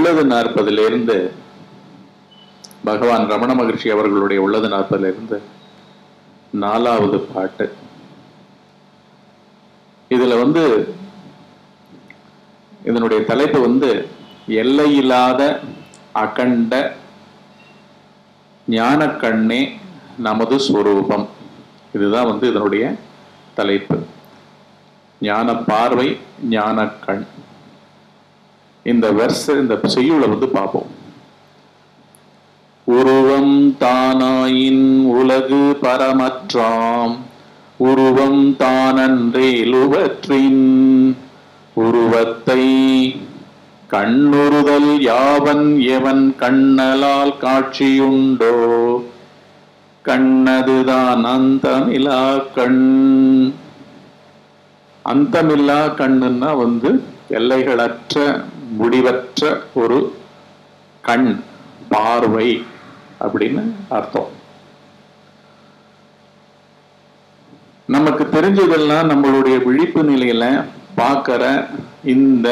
உள்ளது 40 பகவான் ரமண மகர்ஷி அவர்களுடைய உள்ளது 40 4வது பாட்டு. இதுல இதனுடைய தலைப்பு எல்லையில்லாத அகண்ட ஞான கண்ணே நமது ஸ்வரூபம். இதுதான் இதனுடைய தலைப்பு. ஞான பார்வை, ஞான கண். இந்த செய்யுளை பார்ப்போம். உருவம் தானாயின் உலகு பரமற்றாம், உருவம் தானன்றேலுவற்றின் உருவத்தை கண்ணுறுதல் யாவன் எவன் கண்ணலால் காட்சியுண்டோ, கண்ணதுதான் அந்தமிலா கண். அந்தமில்லா கண்ணுன்னா எல்லைகளற்ற முடிவற்ற ஒரு கண், பார்வை அப்படின்னு அர்த்தம். நமக்கு தெரிஞ்சதெல்லாம் நம்மளுடைய விழிப்பு நிலையில பார்க்கிற இந்த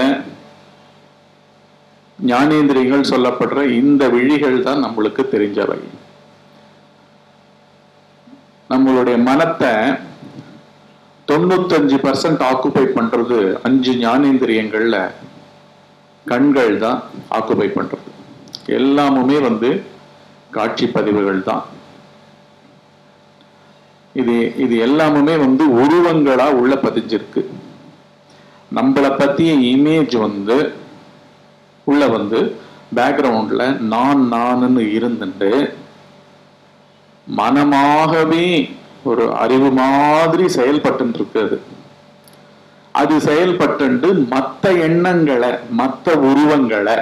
ஞானேந்திரியங்கள் சொல்லப்படுற இந்த விழிகள் தான் நம்மளுக்கு தெரிஞ்சவை. நம்மளுடைய மனத்தை 95% ஆக்குபை பண்றது 5 ஞானேந்திரியங்கள்ல கண்கள் தான் ஆக்குபை பண்றது. எல்லாமுமே காட்சி பதிவுகள் தான். இது எல்லாமுமே உருவங்களா உள்ள பதிஞ்சிருக்கு. நம்மளை பத்திய இமேஜ் உள்ள பேக்ரவுண்ட்ல நான் இருந்துட்டு மனமாகவே ஒரு அறிவு மாதிரி செயல்பட்டு இருக்குது. அது செயல்பட்டு மற்ற எண்ணங்களை, மற்ற உருவங்களை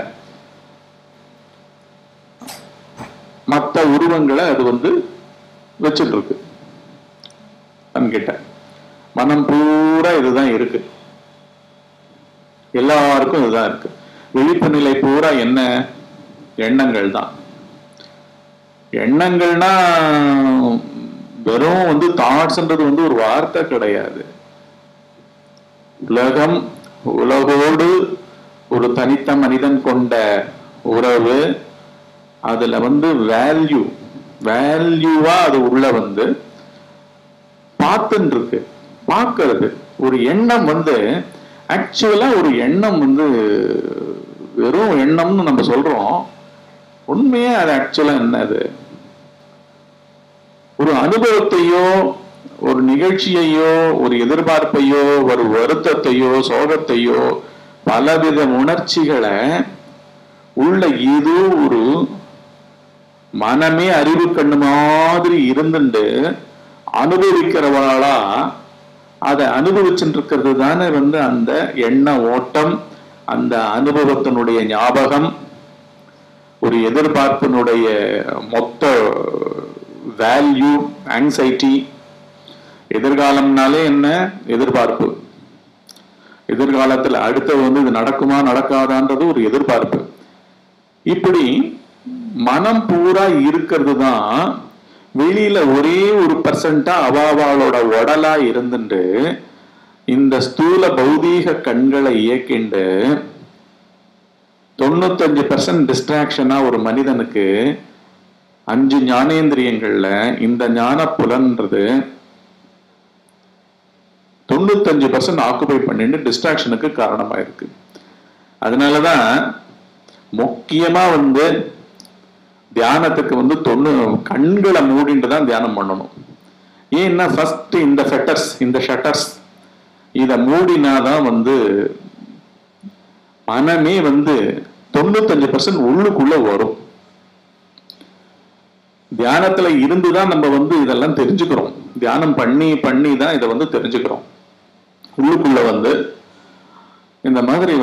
அது வச்சுட்டு இருக்கு. கிட்ட மனம் பூரா இதுதான் இருக்கு. எல்லாருக்கும் இதுதான் இருக்கு. விழிப்பு நிலை பூரா என்ன? எண்ணங்கள் தான். எண்ணங்கள்னா வெறும் தாட்ஸ்ன்றது ஒரு வார்த்தை கிடையாது. உலகோடு ஒரு தனித்த மனிதன் கொண்ட உறவு, அதுல வேல்யூவா அது உள்ள பார்த்துட்டு இருக்கு. பார்க்கறது ஒரு எண்ணம் ஆக்சுவலா ஒரு எண்ணம் வெறும் எண்ணம்னு நம்ம சொல்றோம். உண்மையா அது ஆக்சுவலா என்னது? ஒரு அனுபவத்தையோ, ஒரு நிகழ்ச்சியையோ, ஒரு எதிர்பார்ப்பையோ, ஒரு வருத்தத்தையோ, சோகத்தையோ, பலவித உணர்ச்சிகளை உள்ள ஏதோ ஒரு மனமே அறிவு கண்ணு மாதிரி இருந்துட்டு அனுபவிக்கிறவாளா அதை அனுபவிச்சுட்டு இருக்கிறது தானே அந்த எண்ண ஓட்டம், அந்த அனுபவத்தினுடைய ஞாபகம், ஒரு எதிர்பார்ப்பினுடைய மொத்த வேல்யூ, ஆங்ஸைட்டி. எதிர்காலம்னாலே என்ன? எதிர்பார்ப்பு. எதிர்காலத்துல அடுத்தது இது நடக்குமா நடக்காதான்றது ஒரு எதிர்பார்ப்பு. இப்படி மனம் பூரா இருக்கிறது தான் வெளியில ஒரே ஒரு % அவாவாளோட உடலா இருந்துட்டு இந்த ஸ்தூல பௌதீக கண்களை இயக்கிண்டு 95% டிஸ்ட்ராக்ஷனா ஒரு மனிதனுக்கு 5 ஞானேந்திரியங்கள்ல இந்த ஞான புலன்றது 95% ஆக்குபை பண்ணிட்டு டிஸ்ட்ராக்ஷனுக்கு காரணமா இருக்கு. அதனாலதான் முக்கியமா தியானத்துக்கு கண்களை மூடிட்டு தான் தியானம் பண்ணணும். ஏன்னா ஃபர்ஸ்ட் இந்த ஷட்டர்ஸ் இத மூடினாதான் மனமே 95% உள்ளுக்குள்ள வரும். தியானத்துல இருந்துதான் நம்ம இதெல்லாம் தெரிஞ்சுக்கிறோம். தியானம் பண்ணி தான் இதை தெரிஞ்சுக்கிறோம். உள்ளுக்குள்ள இந்த மாதிரி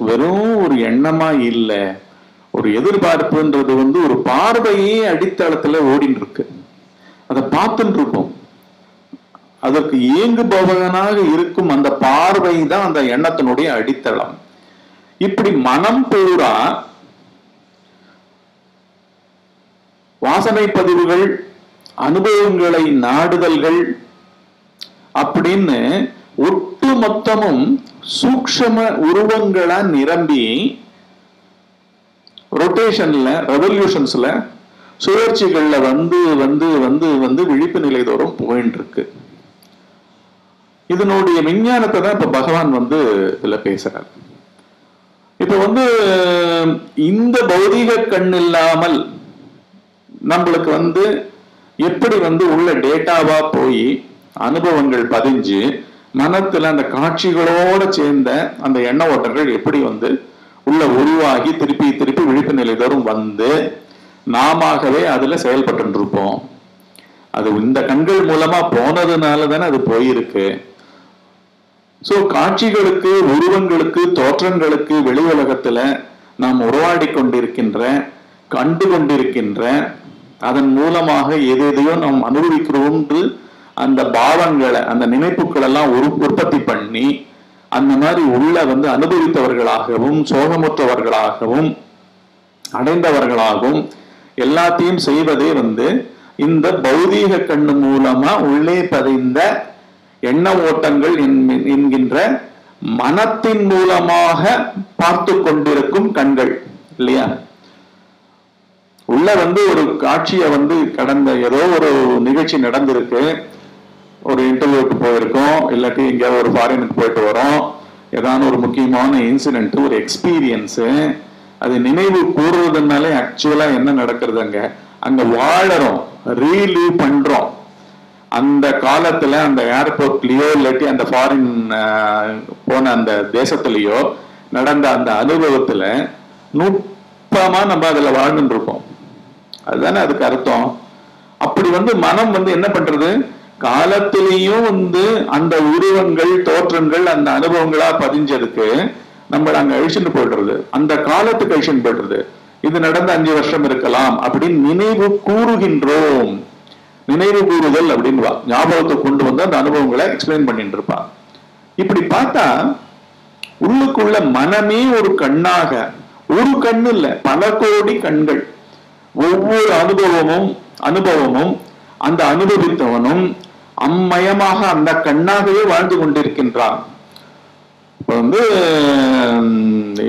வெறும் ஒரு எண்ணமா இல்லை, ஒரு எதிர்பார்ப்புன்றது ஒரு பார்வையே அடித்தளத்துல ஓடிட்டு இருக்கு. அதை பார்த்துட்டு இருக்கும். அதற்கு இயங்குபவனாக இருக்கும் அந்த பார்வை தான் அந்த எண்ணத்தினுடைய அடித்தளம். இப்படி மனம் பூரா வாசனை பதிவுகள், அனுபவங்களை நாடுதல்கள் அப்படின்னு ஒட்டு மொத்தமும் சூக்ஷ்ம உருவங்களா நிரம்பி ரொட்டேஷன்ல, ரெவல்யூஷன்ஸ்ல, சுழற்சிகள்ல வந்து வந்து வந்து வந்து விழிப்பு நிலை தோறும் போயிட்டு இருக்கு. இதனுடைய விஞ்ஞானத்தை தான் இப்ப பகவான் வந்து இதுல பேசுறார். இப்ப வந்து இந்த பௌதீக கண் இல்லாமல் நம்மளுக்கு வந்து எப்படி வந்து உள்ள டேட்டாவா போய் அனுபவங்கள் பதிஞ்சு மனத்துல அந்த காட்சிகளோட சேர்ந்த அந்த எண்ண ஓட்டங்கள் எப்படி வந்து உள்ள உருவாகி திருப்பி திருப்பி விழிப்பு நிலை தோறும் வந்து நாமவே அதுல செயல்பட்டு இருப்போம். அது இந்த கண்கள் மூலமா போனதுனால தானே அது போயிருக்கு. சோ காட்சிகளுக்கு, உருவங்களுக்கு, தோற்றங்களுக்கு வெளி உலகத்துல நாம் உருவாடி கொண்டிருக்கின்ற, கண்டு கொண்டிருக்கின்ற, அதன் மூலமாக எதையோ நாம் அனுபவிக்கிறோம் அந்த பாவங்களை, அந்த நினைப்புகள் எல்லாம் உற்பத்தி பண்ணி அந்த மாதிரி உள்ள வந்து அனுபவித்தவர்களாகவும் சோகமுற்றவர்களாகவும் அடைந்தவர்களாகவும் எல்லாத்தையும் செய்வதே வந்து இந்த பௌதீக கண்ணு மூலமா உள்ளே பதிந்த எண்ண ஓட்டங்கள் என்கின்ற மனத்தின் மூலமாக பார்த்து கொண்டிருக்கும் கண்கள் இல்லையா? உள்ள வந்து ஒரு காட்சியை வந்து கடந்த ஏதோ ஒரு நிகழ்ச்சி நடந்திருக்கு, ஒரு இன்டர்வியூக்கு போயிருக்கோம், இல்லாட்டி எங்கேயாவது ஒரு ஃபாரினுக்கு போயிட்டு வரோம், ஏதாவது ஒரு முக்கியமான இன்சிடென்ட், ஒரு எக்ஸ்பீரியன்ஸு, அது நினைவு கூறுவதனாலே ஆக்சுவலா என்ன நடக்கிறது, அங்க வாழறோம், ரீலீவ் பண்றோம். அந்த காலத்துல அந்த ஏர்போர்ட்லயோ இல்லாட்டி அந்த ஃபாரின் போன அந்த தேசத்திலேயோ நடந்த அந்த அனுபவத்துல நுட்பமா நம்ம அதுல வாழ்ந்துட்டு இருக்கோம். அதுதானே அதுக்கு அர்த்தம். அப்படி வந்து மனம் வந்து என்ன பண்றது, காலத்திலையும் வந்து அந்த உருவங்கள், தோற்றங்கள், அந்த அனுபவங்களா பதிஞ்சதுக்கு நம்மள அங்க அழிச்சுட்டு போயிடுறது, அந்த காலத்துக்கு அழிச்சுட்டு போயிடுறது. இது நடந்த 5 வருஷம் இருக்கலாம் அப்படின்னு நினைவு கூறுகின்றோம். நினைவு கூறுதல் அப்படின்னு ஞாபகத்தை கொண்டு வந்து அந்த அனுபவங்களை எக்ஸ்பிளைன் பண்ணிட்டு இருப்பா. இப்படி பார்த்தா உள்ளுக்குள்ள மனமே ஒரு கண்ணாக, ஒரு கண்ணு இல்ல, பல கோடி கண்கள். ஒவ்வொரு அனுபவமும் அந்த அனுபவித்தவனும் அம்மயமாக அந்த கண்ணாகவே வாழ்ந்து கொண்டிருக்கின்றான். இப்ப வந்து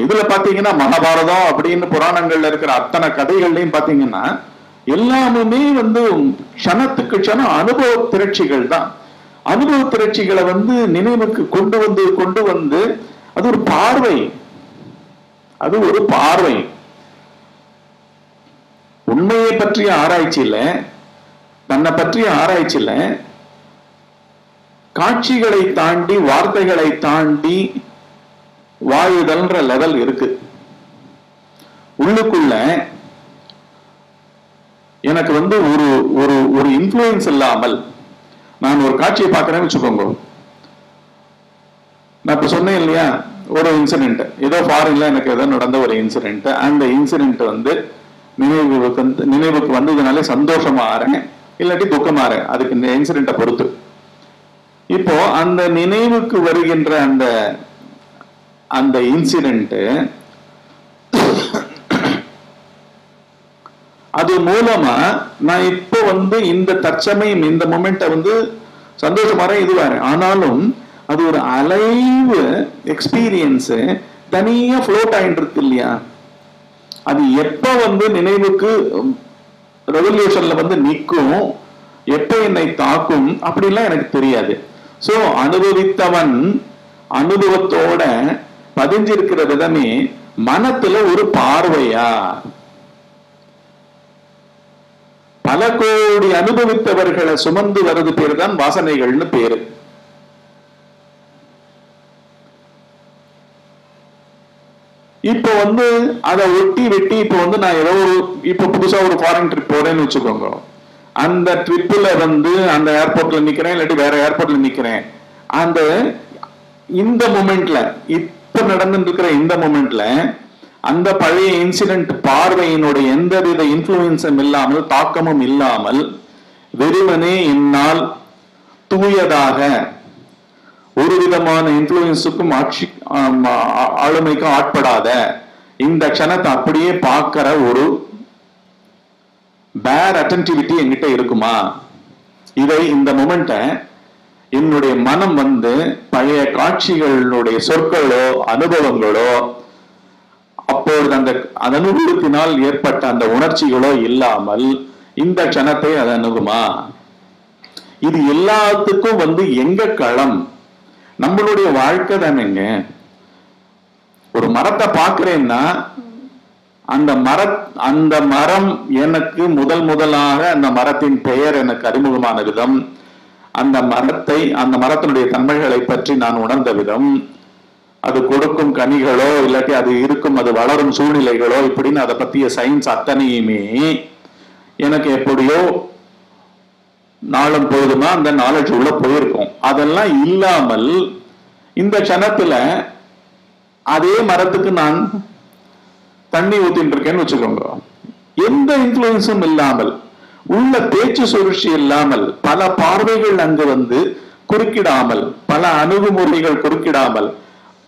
இதுல பாத்தீங்கன்னா மகாபாரதம் அப்படின்னு புராணங்கள்ல இருக்கிற அத்தனை கதைகள்லையும் பாத்தீங்கன்னா எல்லாமே வந்து க்ஷணத்துக்கு க்ஷணம் அனுபவ திரட்சிகள் தான். அனுபவ திரட்சிகளை வந்து நினைவுக்கு கொண்டு வந்து அது ஒரு பார்வை, அது ஒரு பார்வை. உண்மையை பற்றிய ஆராய்ச்சியில, தன்னை பற்றிய ஆராய்ச்சியில காட்சிகளை தாண்டி, வார்த்தைகளை தாண்டி வாயுதல்ன்ற லெவல் இருக்கு. உள்ளுக்குள்ள எனக்கு வந்து ஒரு ஒரு ஒரு இன்ஃப்ளூயன்ஸ் இல்லாமல் நான் ஒரு காட்சியை பார்க்கிறேன்னு வச்சுக்கோங்க. நான் இப்ப சொன்னேன் இல்லையா, ஒரு இன்சிடென்ட், ஏதோ ஃபாரின்ல எனக்கு ஏதோ நடந்த ஒரு இன்சிடென்ட், அந்த இன்சிடென்ட் வந்து நினைவுக்கு வந்ததுனால சந்தோஷமா ஆறேன் இல்லாட்டி துக்கமா ஆறேன், அதுக்கு இந்த இன்சிடென்ட்டை பொறுத்து. இப்போ அந்த நினைவுக்கு வருகின்ற அந்த அந்த இன்சிடென்ட், அது மூலமா நான் இப்போ வந்து இந்த தற்சமயம் இந்த மொமெண்ட்டை வந்து சந்தோஷமா இது வேற, ஆனாலும் அது ஒரு அலைவ் எக்ஸ்பீரியன்ஸ் தனியா ஃப்ளோட் ஆயிட்டு இருக்கு இல்லையா? அது எப்ப வந்து நினைவுக்கு ரெவல்யூஷன்ல வந்து நிற்கும், எப்ப என்னை தாக்கும் அப்படிலாம் எனக்கு தெரியாது. சோ அனுபவித்தவன் அனுபவத்தோட பதிஞ்சிருக்கிற விதமே மனத்துல ஒரு பார்வையா. பல கோடி அனுபவித்தவர்களை சுமந்து வர்றது பேரு தான் வாசனைகள்னு பேரு. இப்போ வந்து அதை ஒட்டி வெட்டி இப்போ வந்து நான் ஏதோ ஒரு இப்போ புதுசா ஒரு ஃபாரின் ட்ரிப் போறேன்னு வச்சுக்கோங்க. அந்த ட்ரிப்ல வந்து அந்த ஏர்போர்ட்ல நிக்கிறேன் இல்லாட்டி வேற ஏர்போர்ட்ல நிக்கிறேன். அந்த இந்த மொமெண்ட்ல, இப்ப நடந்துட்டு இருக்கிற இந்த மொமெண்ட்ல அந்த பழைய இன்சிடென்ட் பார்வையினுடைய எந்தவித இன்ஃப்ளூயன்ஸும் இல்லாமல், தாக்கமும் இல்லாமல், வெறுமனே என்னால் தூயதாக ஒரு விதமான இன்ஃப்ளூயன்ஸுக்கும் ஆளுமைக்கும் ஆட்படாத இந்த க்ஷணத்தை அப்படியே பார்க்கிற ஒரு பேர் அட்டென்டிவிட்டி என்கிட்ட இருக்குமா? இதை இந்த மொமெண்ட்டை என்னுடைய மனம் வந்து பழைய காட்சிகளுடைய சொற்களோ அனுபவங்களோ அப்பொழுது அந்த அனுபவத்தினால் ஏற்பட்ட அந்த உணர்ச்சிகளோ இல்லாமல் இந்த க்ஷணத்தை அது அணுகுமா? இது எல்லாத்துக்கும் எங்க களம்? நம்மளுடைய வாழ்க்கை தானேங்க. ஒரு மரத்தை பார்க்கிறேன்னா அந்த மரம் எனக்கு முதலாக அந்த மரத்தின் பெயர் எனக்கு அறிமுகமான விதம், அந்த மரத்தினுடைய தன்மைகளை பற்றி நான் உணர்ந்த விதம், அது கொடுக்கும் கனிகளோ இல்லாட்டி அது வளரும் சூழ்நிலைகளோ இப்படின்னு அதை பத்திய சயின்ஸ் அத்தனையுமே எனக்கு எப்படியோ நாளும் பொழுதுமா அந்த நாலேஜ் உள்ள போயிருக்கும். அதெல்லாம் இல்லாமல் இந்த க்ஷணத்துல அதே மரத்துக்கு நான் தண்ணி ஊத்தின்னு இருக்கேன்னு வச்சுக்கோங்க. எந்த இன்ஃபுளுன்ஸும் இல்லாமல், உள்ள பேச்சு சுழற்சி இல்லாமல், பல பார்வைகள் அங்கு குறுக்கிடாமல், பல அணுகுமுறைகள் குறுக்கிடாமல்,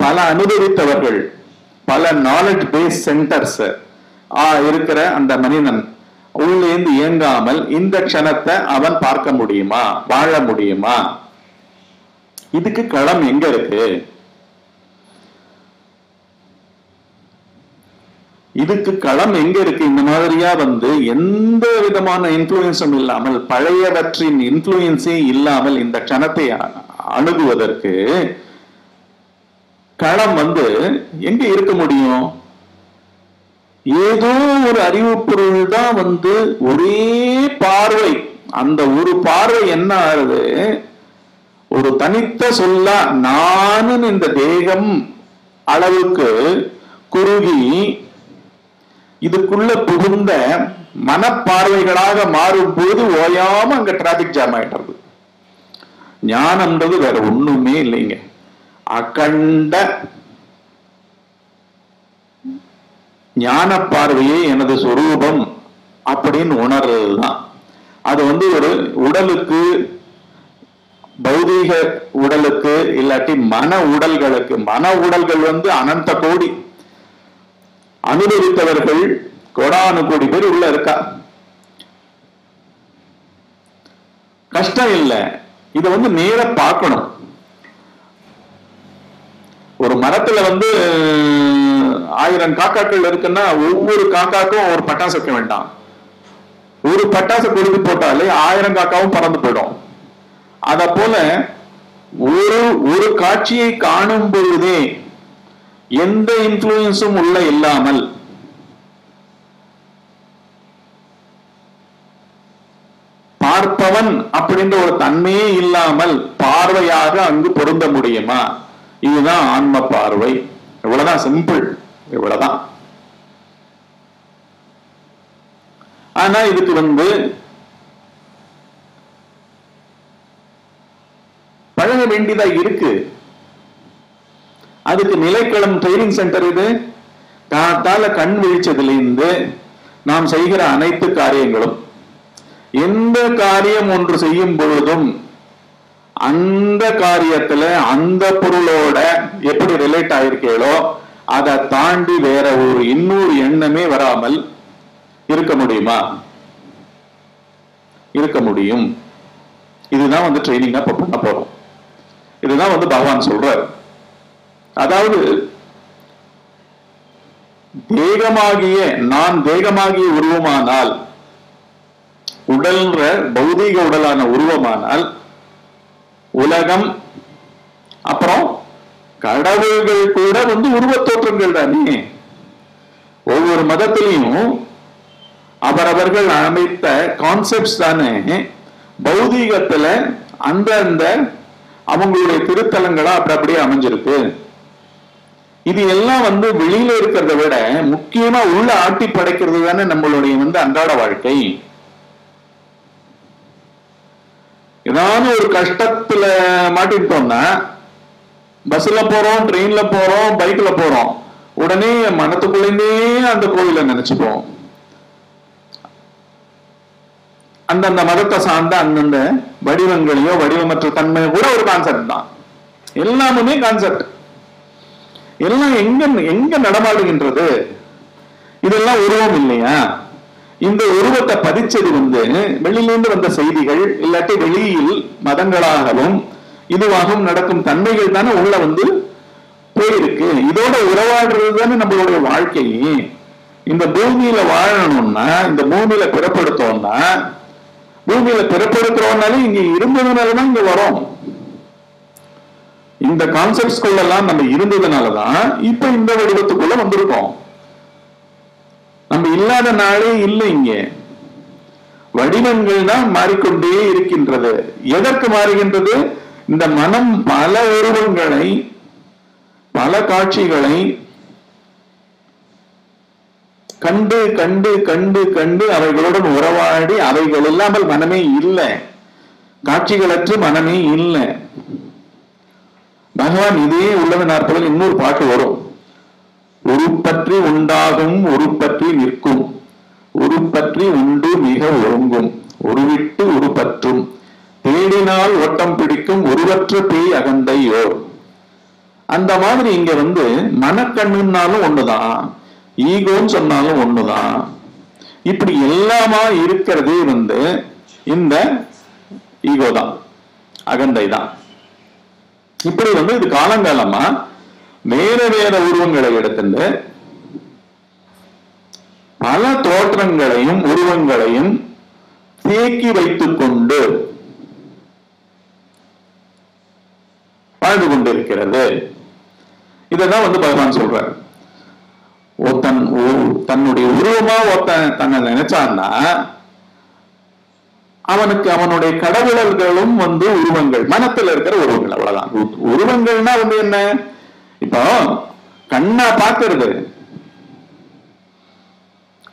பல அனுபவித்தவர்கள், பல நாலேஜ் பேஸ் சென்டர்ஸ் இருக்கிற அந்த மனிதன் உள்ளேந்து இயங்காமல் இந்த க்ஷணத்தை அவன் பார்க்க முடியுமா? வாழ முடியுமா? இதுக்கு களம் எங்க இருக்கு? இதுக்கு களம் எங்க இருக்கு? இந்த மாதிரியா எந்த விதமான இன்ஃபுளுன்ஸும் இல்லாமல், பழையவற்றின் இன்ஃபுளுன்ஸே இல்லாமல் இந்த க்ஷணத்தை அணுகுவதற்கு களம் எங்க இருக்க முடியும்? ஏதோ ஒரு அறிவு பொருள் தான் ஒரே பார்வை. அந்த ஒரு பார்வை என்ன ஆறுது? ஒரு தனித்த சொல்ல நானும் இந்த தேகம் அளவுக்கு குறுகி இதுக்குள்ள புகுந்த மனப்பார்வைகளாக மாறும் போது ஓயாம அங்க டிராபிக் ஜாம் ஆயிடுறது. ஞானம்ன்றது வேற ஒண்ணுமே இல்லைங்க. அகண்ட ஞான பார்வையே எனது சொரூபம் அப்படின்னு உணர்றதுதான். அது ஒரு உடலுக்கு, பௌதீக உடலுக்கு இல்லாட்டி மன உடல்களுக்கு, மன உடல்கள் அனந்த கோடி, அனுபவித்தவர்கள் கோடானு கோடி பேர் உள்ள இருக்கா. கஷ்டம் இல்லை. இத நேர பார்க்கணும். ஒரு மரத்துல 1000 காக்காக்கள் இருக்குன்னா ஒவ்வொரு காக்காக்கும் ஒரு பட்டாசு வைக்க வேண்டாம். ஒரு பட்டாசு கொளுத்தி போட்டாலே 1000 காக்காவும் பறந்து போயிடும். அத போல ஒரு காட்சியை காணும் பொழுதே எந்த இன்ஃபுளுன்ஸும் உள்ள இல்லாமல், பார்ப்பவன் அப்படின்ற ஒரு தன்மையே இல்லாமல் பார்வையாக அங்கு பொருந்த முடியுமா? இதுதான் ஆன்ம பார்வை. இவ்வளவுதான், சிம்பிள், இவ்வளவுதான். ஆனா இதுக்கு பழக வேண்டியதா இருக்கு. அதுக்கு நிலைக்களம் ட்ரைனிங் சென்டர் இது. காத்தால கண் விழிச்சதிலிருந்து நாம் செய்கிற அனைத்து காரியங்களும், எந்த காரியம் ஒன்று செய்யும் பொழுதும் அந்த காரியத்துல அந்த பொருளோட எப்படி ரிலேட் ஆயிருக்கீங்களோ அதை தாண்டி வேற இன்னொரு எண்ணமே வராமல் இருக்க முடியுமா? இருக்க முடியும். இதுதான் ட்ரைனிங்கா பண்ண போறோம். இதுதான் பகவான் சொல்றார். அதாவது நான் தேகமாகிய உருவமானால், உடல்ன்ற பௌதீக உடலான உருவமானால், உலகம் அப்புறம் கடவுள்கள் கூட உருவத் தோற்றங்கள் தானே. ஒவ்வொரு மதத்திலையும் அவரவர்கள் அமைத்த கான்செப்ட்ஸ் தானே பௌதீகத்துல அந்த அவங்களுடைய திருத்தலங்களா அப்படியே அமைஞ்சிருக்கு. இது எல்லாம் வெளியில இருக்கிறத விட முக்கியமா உள்ள ஆட்டி படைக்கிறது தானே நம்மளுடைய அன்றாட வாழ்க்கை. ஏதாவது ஒரு கஷ்டத்துல மாட்டிட்டோம்னா, பஸ்ல போறோம், ட்ரெயின்ல போறோம், பைக்ல போறோம், உடனே மனத்துக்குள்ளே அந்த கோயிலை நினைச்சுப்போம். அந்தந்த மதத்தை சார்ந்த அந்தந்த வடிவங்களையோ வடிவமற்ற தன்மையோ கூட ஒரு கான்செப்ட் தான். எல்லாமே கான்செப்ட். எல்லாம் எங்க நடமாடுகின்றது? இதெல்லாம் உருவம் இல்லையா? இந்த உருவத்தை பதிச்சது வெளியிலிருந்து வந்த செய்திகள், இல்லாட்டி வெளியில் மதங்களாகவும் இதுவாகவும் நடக்கும் தன்மைகள் தானே உள்ள போயிருக்கு. இதோட உறவாடுறது தானே நம்மளுடைய வாழ்க்கை. இந்த பூமியில வாழணும்னா, இந்த பூமியில பிறப்படுத்தோம்னா, பூமியில பிறப்படுத்துறோம்னாலே இங்க இருந்ததுனாலதான் இங்க வரோம். இந்த கான்செப்ட்ஸ்குள்ளெல்லாம் நம்ம இருந்ததுனாலதான் இப்ப இந்த வடிவத்துக்குள்ள வந்திருக்கோம். நம்ம இல்லாத நாளே இல்லை. இங்க வடிவங்கள் தான் மாறிக்கொண்டே இருக்கின்றது. எதற்கு மாறுகின்றது? இந்த மனம் பல உருவங்களை, பல காட்சிகளை கண்டு கண்டு கண்டு கண்டு அவைகளுடன் உறவாடி, அவைகள் இல்லாமல் மனமே இல்லை, காட்சிகளற்று மனமே இல்லை. பகவான் இதே உள்ளது நாற்பதில் இன்னொரு பாட்டு வரும். உருப்பற்றி உண்டாகும், உருப்பற்றி நிற்கும், உருப்பற்றி உண்டு மிக ஒருங்கும், உருவிட்டு உருப்பற்றும், தேடினால் ஓட்டம் பிடிக்கும், உருவற்ற பேய் அகந்தையோ. அந்த மாதிரி இங்க மனக்கண்ணுன்னாலும் ஒண்ணுதான், ஈகோன்னு சொன்னாலும் ஒண்ணுதான். இப்படி எல்லாமா இருக்கிறதே இந்த ஈகோ தான், அகந்தை தான். இப்படி இது காலங்காலமா வேற வேற உருவங்களை எடுத்துட்டு பல தோற்றங்களையும் உருவங்களையும் தேக்கி வைத்துக் கொண்டு வாழ்ந்து கொண்டிருக்கிறது. இதான் பகவான் சொல்றார். தன்னுடைய உருவமா ஒருத்தன் தன்னை நினைச்சான்னா அவனுக்கு அவனுடைய கடவுளர்களும் உருவங்கள், மனத்துல இருக்கிற உருவங்கள், அவ்வளவுதான். உருவங்கள்னா என்ன? இப்போ கண்ணா பாக்குறது,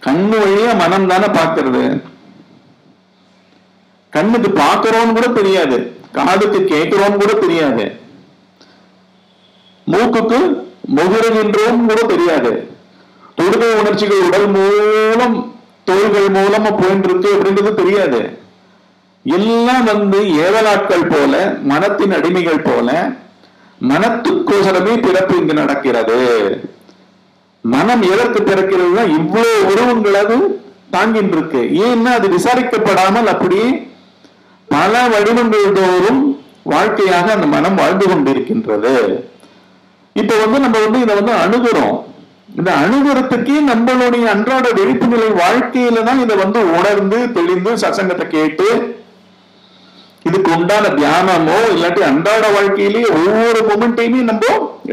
கண்ணு வழியா மனம் தானே பாக்குறது. கண்ணுக்கு பாக்குறோன்னு கூட தெரியாது, காதுக்கு கேட்கிறோன்னு கூட தெரியாது, மூக்குக்கு முகருகின்றோம் கூட தெரியாது, தொடுகை உணர்ச்சிகள் உடல் மூலம் தோள்கள் மூலமா போயிட்டு இருக்கு அப்படின்றது தெரியாது. எல்லாம் ஏவலாட்கள் போல, மனத்தின் அடிமைகள் போல, மனத்துக்கோசரமே பிறப்பு இங்கு நடக்கிறது. மனம் எதற்கு பிறக்கிறதுனா இவ்வளவு உருவங்களது தாங்கிட்டு இருக்கு. ஏன்னா அது விசாரிக்கப்படாமல் அப்படியே பல வடிவங்கள் தோறும் வாழ்க்கையாக அந்த மனம் வாழ்ந்து கொண்டிருக்கின்றது. இப்ப நம்ம இதை அணுகுறோம். இந்த அணுகுறதுக்கே நம்மளுடைய அன்றாட விழிப்பு நிலை வாழ்க்கையில தான் இதை உணர்ந்து தெளிந்து சத்சங்கத்தை கேட்டு இதுக்கு உண்டான தியானமோ இல்லாட்டி அன்றாட வாழ்க்கையிலேயே ஒவ்வொரு மொமெண்டையுமே நம்ம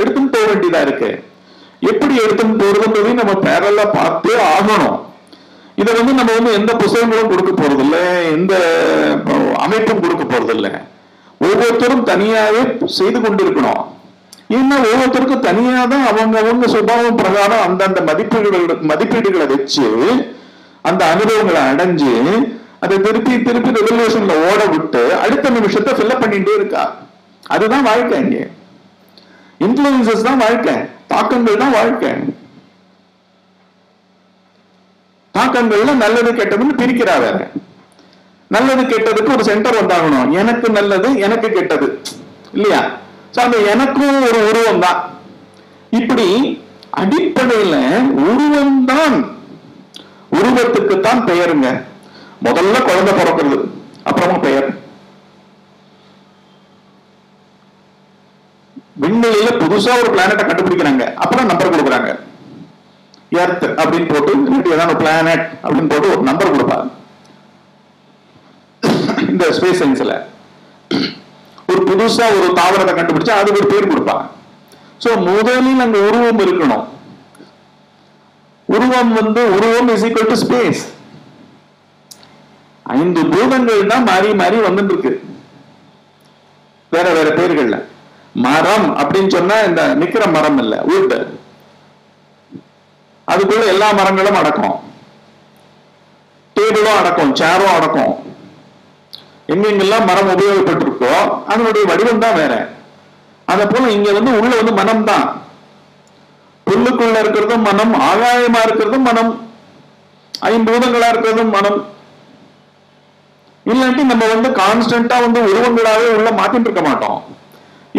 எடுத்துன்னு போக வேண்டியதா இருக்கு. எப்படி எடுத்துன்னு போறதுன்றதை நம்ம பேரலா பார்த்தே ஆகணும். இதை நம்ம எந்த புத்தகங்களும் கொடுக்க போறது இல்லை, எந்த அமைப்பும் கொடுக்க போறது இல்லை. ஒவ்வொருத்தரும் தனியாவே செய்து கொண்டிருக்கணும். ஏன்னா ஒவ்வொருத்தருக்கும் தனியாதான் அவங்க சுபாவம் பிரகாரம் அந்தந்த மதிப்பீடுகளை வச்சு அந்த அனுபவங்களை அடைஞ்சு அதை திருப்பி திருப்பி ரெவல்யூஷன்ல ஓட விட்டு அடுத்த நிமிஷத்தை ஃபில்அப் பண்ணிட்டே இருக்கா. அதுதான் வாழ்க்கை. இங்க இன்ஃபுளுசஸ் தான் வாழ்க்கை, தாக்கங்கள் தான் வாழ்க்கை. தாக்கங்கள்ல நல்லது கெட்டதுன்னு பிரிக்கிறா. வேற நல்லது கெட்டதுக்கு ஒரு சென்டர் வந்தாகணும். எனக்கு நல்லது, எனக்கு கெட்டது இல்லையா? அந்த எனக்கும் ஒரு உருவம் தான். இப்படி அடிப்படையில உருவம் தான், உருவத்துக்குத்தான் பெயருங்க. முதல்ல குழந்தை பிறக்கிறது, அப்புறமா பெயர். விண்வெளியில புதுசா ஒரு பிளானட்டை கண்டுபிடிக்கிறாங்க, அப்புறம் நம்பர் கொடுக்குறாங்க. எர்த் அப்படின்னு போட்டு ஏதாவது பிளானட் அப்படின்னு போட்டு ஒரு நம்பர் கொடுப்பாங்க. இந்த ஸ்பேஸ் சயின்ஸ்ல ஒரு புதுசா ஒரு தாவரத்தை கண்டுபிடிச்சா அதுக்கு ஒரு பேர் கொடுப்பாங்க. சோ முதலில் அங்க உருவம் இருக்கணும். உருவம் உருவம் இஸ் ஈக்குவல் டு ஸ்பேஸ். 5 பூதங்கள் தான் மாறி மாறி வந்துட்டு இருக்கு வேற வேற பேர்கள்ல. மரம் அப்படின்னு சொன்னா இந்த நிக்கிற மரம் இல்ல, wood. அதுக்குள்ள எல்லா மரங்களும் அடக்கும், டேபிளும் அடக்கும், சேரும் அடக்கும். எங்கெங்கெல்லாம் மரம் உபயோகப்பட்டிருக்கோ அதனுடைய வடிவம் தான் வேற. அத போல இங்க உள்ள மனம் தான். புல்லுக்குள்ள இருக்கிறதும் மனம், ஆகாயமா இருக்கிறதும் மனம், 5 பூதங்களா இருக்கிறதும் மனம். இல்லாட்டி நம்ம கான்ஸ்டன்டா உருவங்களாவே உள்ள மாத்திட்டு இருக்க மாட்டோம்.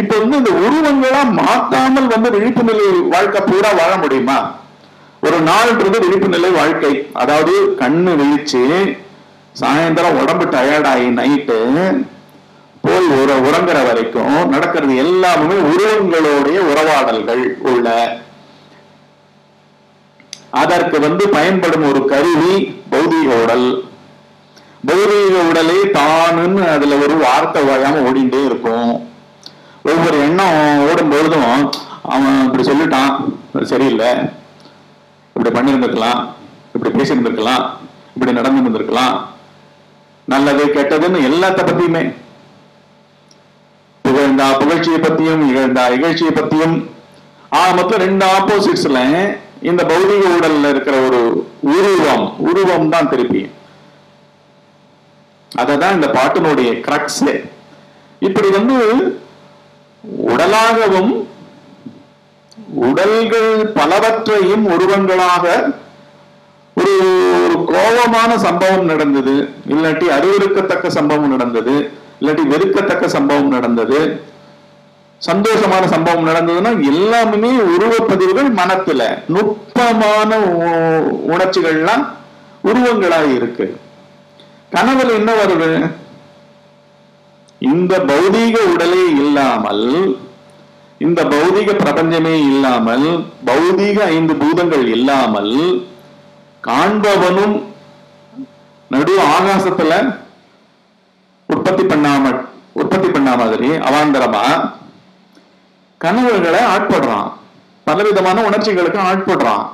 இப்ப இந்த உருவங்களா மாத்தாமல் விழிப்பு நிலை வாழ்க்கை பூரா வாழ முடியுமா? ஒரு நாள்ன்றது விழிப்பு நிலை வாழ்க்கை. அதாவது கண்ணு விழிச்சு சாயந்தரம் உடம்பு டயர்டாகி நைட்டு போய் உறங்குற வரைக்கும் நடக்கிறது எல்லாமே உருவங்களுடைய உறவாடல்கள் உள்ள. அதற்கு பயன்படும் ஒரு கருவி பௌதீக உடல். பௌதீக உடலே தானுன்னு அதுல ஒரு வார்த்தை வாயாம ஓடிண்டே இருக்கும். ஒவ்வொரு எண்ணம் ஓடும் பொழுதும் அவன் இப்படி சொல்லிட்டான், சரியில்லை, இப்படி பண்ணியிருந்திருக்கலாம், இப்படி பேசியிருந்திருக்கலாம், இப்படி நடந்து இருந்திருக்கலாம், நல்லது கெட்டதுன்னு எல்லாத்த பத்தியுமே, புகழ்ந்தா புகழ்ச்சியை பத்தியும் இகழ்ந்தா இகழ்ச்சியை பத்தியும், மொத்தம் 2 ஆப்போசிட்ஸ்ல இந்த பௌதிக உடல்ல இருக்கிற ஒரு உருவம் தான் திருப்பி. அததான் இந்த பாட்டினுடைய கிரக்ஸ். இப்படி உடலாகவும் உடல்கள் பலவற்றையும் உருவங்களாக ஒரு கோபமான சம்பவம் நடந்தது, இல்லாட்டி அறிவுறுக்கத்தக்க சம்பவம் நடந்தது, இல்லாட்டி வெறுக்கத்தக்க சம்பவம் நடந்தது, சந்தோஷமான சம்பவம் நடந்ததுன்னா எல்லாமே உருவப்பதிவுகள் மனத்துல நுட்பமான உணர்ச்சிகள்லாம் உருவங்களா இருக்கு. கனவுல என்ன வருது? இந்த பௌதீக உடலே இல்லாமல், இந்த பௌதீக பிரபஞ்சமே இல்லாமல், பௌதீக 5 பூதங்கள் இல்லாமல், காண்பவனும் நடு ஆகாசத்துல உற்பத்தி பண்ணா மாதிரி அவாந்தரமா கனவுகளை ஆட்படுறான், பலவிதமான உணர்ச்சிகளுக்கு ஆட்படுறான்.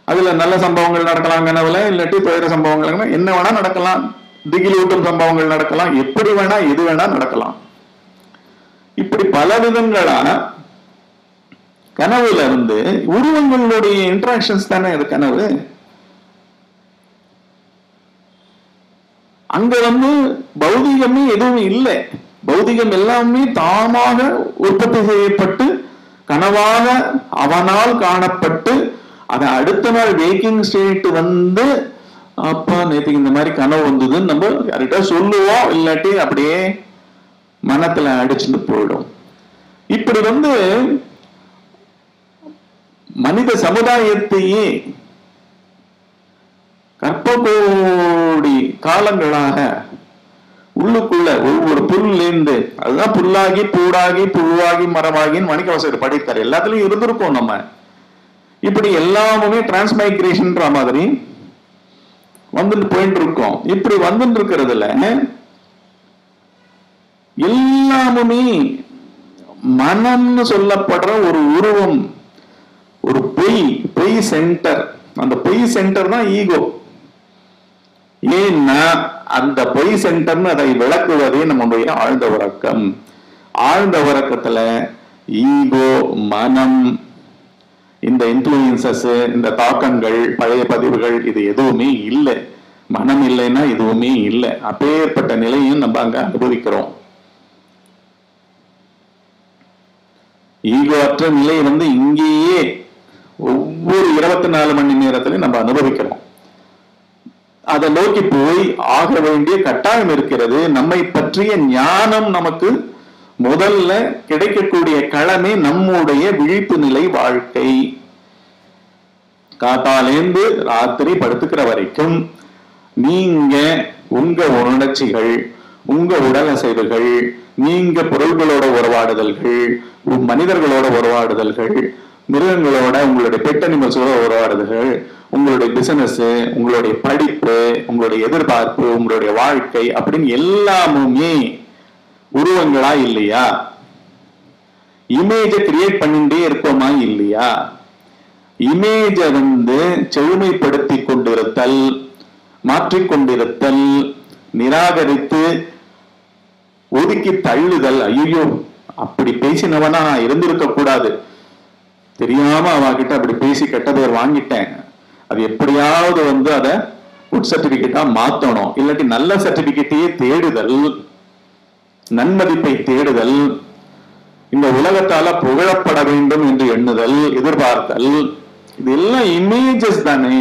அதுல நல்ல சம்பவங்கள் நடக்கலாம் கனவுல, இல்லாட்டி துயர சம்பவங்கள் என்ன வேணா நடக்கலாம், திகிலூட்டும் சம்பவங்கள் நடக்கலாம், எப்படி வேணா எது வேணா நடக்கலாம். இப்படி பல விதங்களான கனவுல உருவங்களுடைய இன்டராக்ஷன்ஸ் தானே இது கனவு. அங்க பௌதிகமே எதுவும் இல்லை. பௌதிகம் எல்லாமே தாமாக உற்பத்தி செய்யப்பட்டு கனவாக அவனால் காணப்பட்டு அதை அடுத்த நாள் வேக்கிங் ஸ்டேட் அப்பா நேற்றுக்கு இந்த மாதிரி கனவு வந்ததுன்னு நம்ம யார்கிட்ட சொல்லுவோம், இல்லாட்டி அப்படியே மனத்துல அடிச்சுட்டு போயிடும். இப்படி மனித சமுதாயத்தையே கற்பகோடி காலங்களாக உள்ளுக்குள்ள ஒவ்வொரு புல்லேந்து, அதுதான் புல்லாகி பூடாகி புழுவாகி மரமாகின்னு மாணிக்கவாசகர் படித்தார். எல்லாத்துலயும் இருந்திருக்கோம் நம்ம. இப்படி எல்லாமே டிரான்ஸ்மைக்ரேஷன்ன்ற மாதிரி போயிட்டு இருக்கோம். இப்படி இருக்கிறதுல எல்லாமே மனம்னு சொல்லப்படுற ஒரு உருவம், ஒரு பொய் சென்டர். அந்த பொய் சென்டர் தான் ஈகோ. ஏன்னா அந்த பொய் சென்டர்னு அதை விளக்குவதே நம்முடைய ஆழ்ந்த உறக்கம். ஆழ்ந்த உறக்கத்துல ஈகோ, மனம், இந்த இன்ஃப்ளூயன்சஸ், இந்த தாக்கங்கள், பழைய பதிவுகள், இது எதுவுமே இல்லை. மனம் இல்லைன்னா எதுவுமே இல்லை. அப்பேற்பட்ட நிலையும் நம்ம அங்க அனுபவிக்கிறோம். ஈகோ அற்ற நிலை இங்கேயே ஒவ்வொரு 24 மணி நேரத்திலையும் நம்ம அனுபவிக்கிறோம். அதை நோக்கி போய் ஆக வேண்டிய கட்டாயம் இருக்கிறது. நம்மை பற்றிய ஞானம் நமக்கு முதல்ல கிடைக்கக்கூடிய களமே நம்முடைய விழிப்பு நிலை வாழ்க்கை. காத்தாலேந்து ராத்திரி படுத்துக்கிற வரைக்கும் நீங்க உங்க உணர்ச்சிகள், உங்க உடல் அசைவுகள், நீங்க பொருள்களோட உறவாடுதல்கள், மனிதர்களோட உறவாடுதல்கள், மிருகங்களோட, உங்களுடைய பெட் அனிமல்ஸோட உறவாடுதல்கள், உங்களுடைய பிசினஸ், உங்களுடைய படிப்பு, உங்களுடைய எதிர்பார்ப்பு, உங்களுடைய வாழ்க்கை அப்படின்னு எல்லாமுமே உருவங்களா இல்லையா? இமேஜை கிரியேட் பண்ணிட்டே இருக்கோமா இல்லையா? இமேஜை செழுமைப்படுத்தி கொண்டிருத்தல், மாற்றிக்கொண்டிருத்தல், நிராகரித்து ஒதுக்கி தள்ளுதல். ஐயோ அப்படி பேசினவனா இருந்திருக்க கூடாது, தெரியாம அவகிட்ட அப்படி பேசி கெட்ட பேர் வாங்கிட்டேன், அது எப்படியாவது அதை குட் சர்டிபிகேட்டா மாத்தணும், இல்லாட்டி நல்ல சர்டிபிகேட்டையே தேடுதல், நன்மதிப்பை தேடுதல், இந்த உலகத்தால புகழப்பட வேண்டும் என்று எண்ணுதல், எதிர்பார்த்தல், இது எல்லாம் இமேஜஸ் தானே.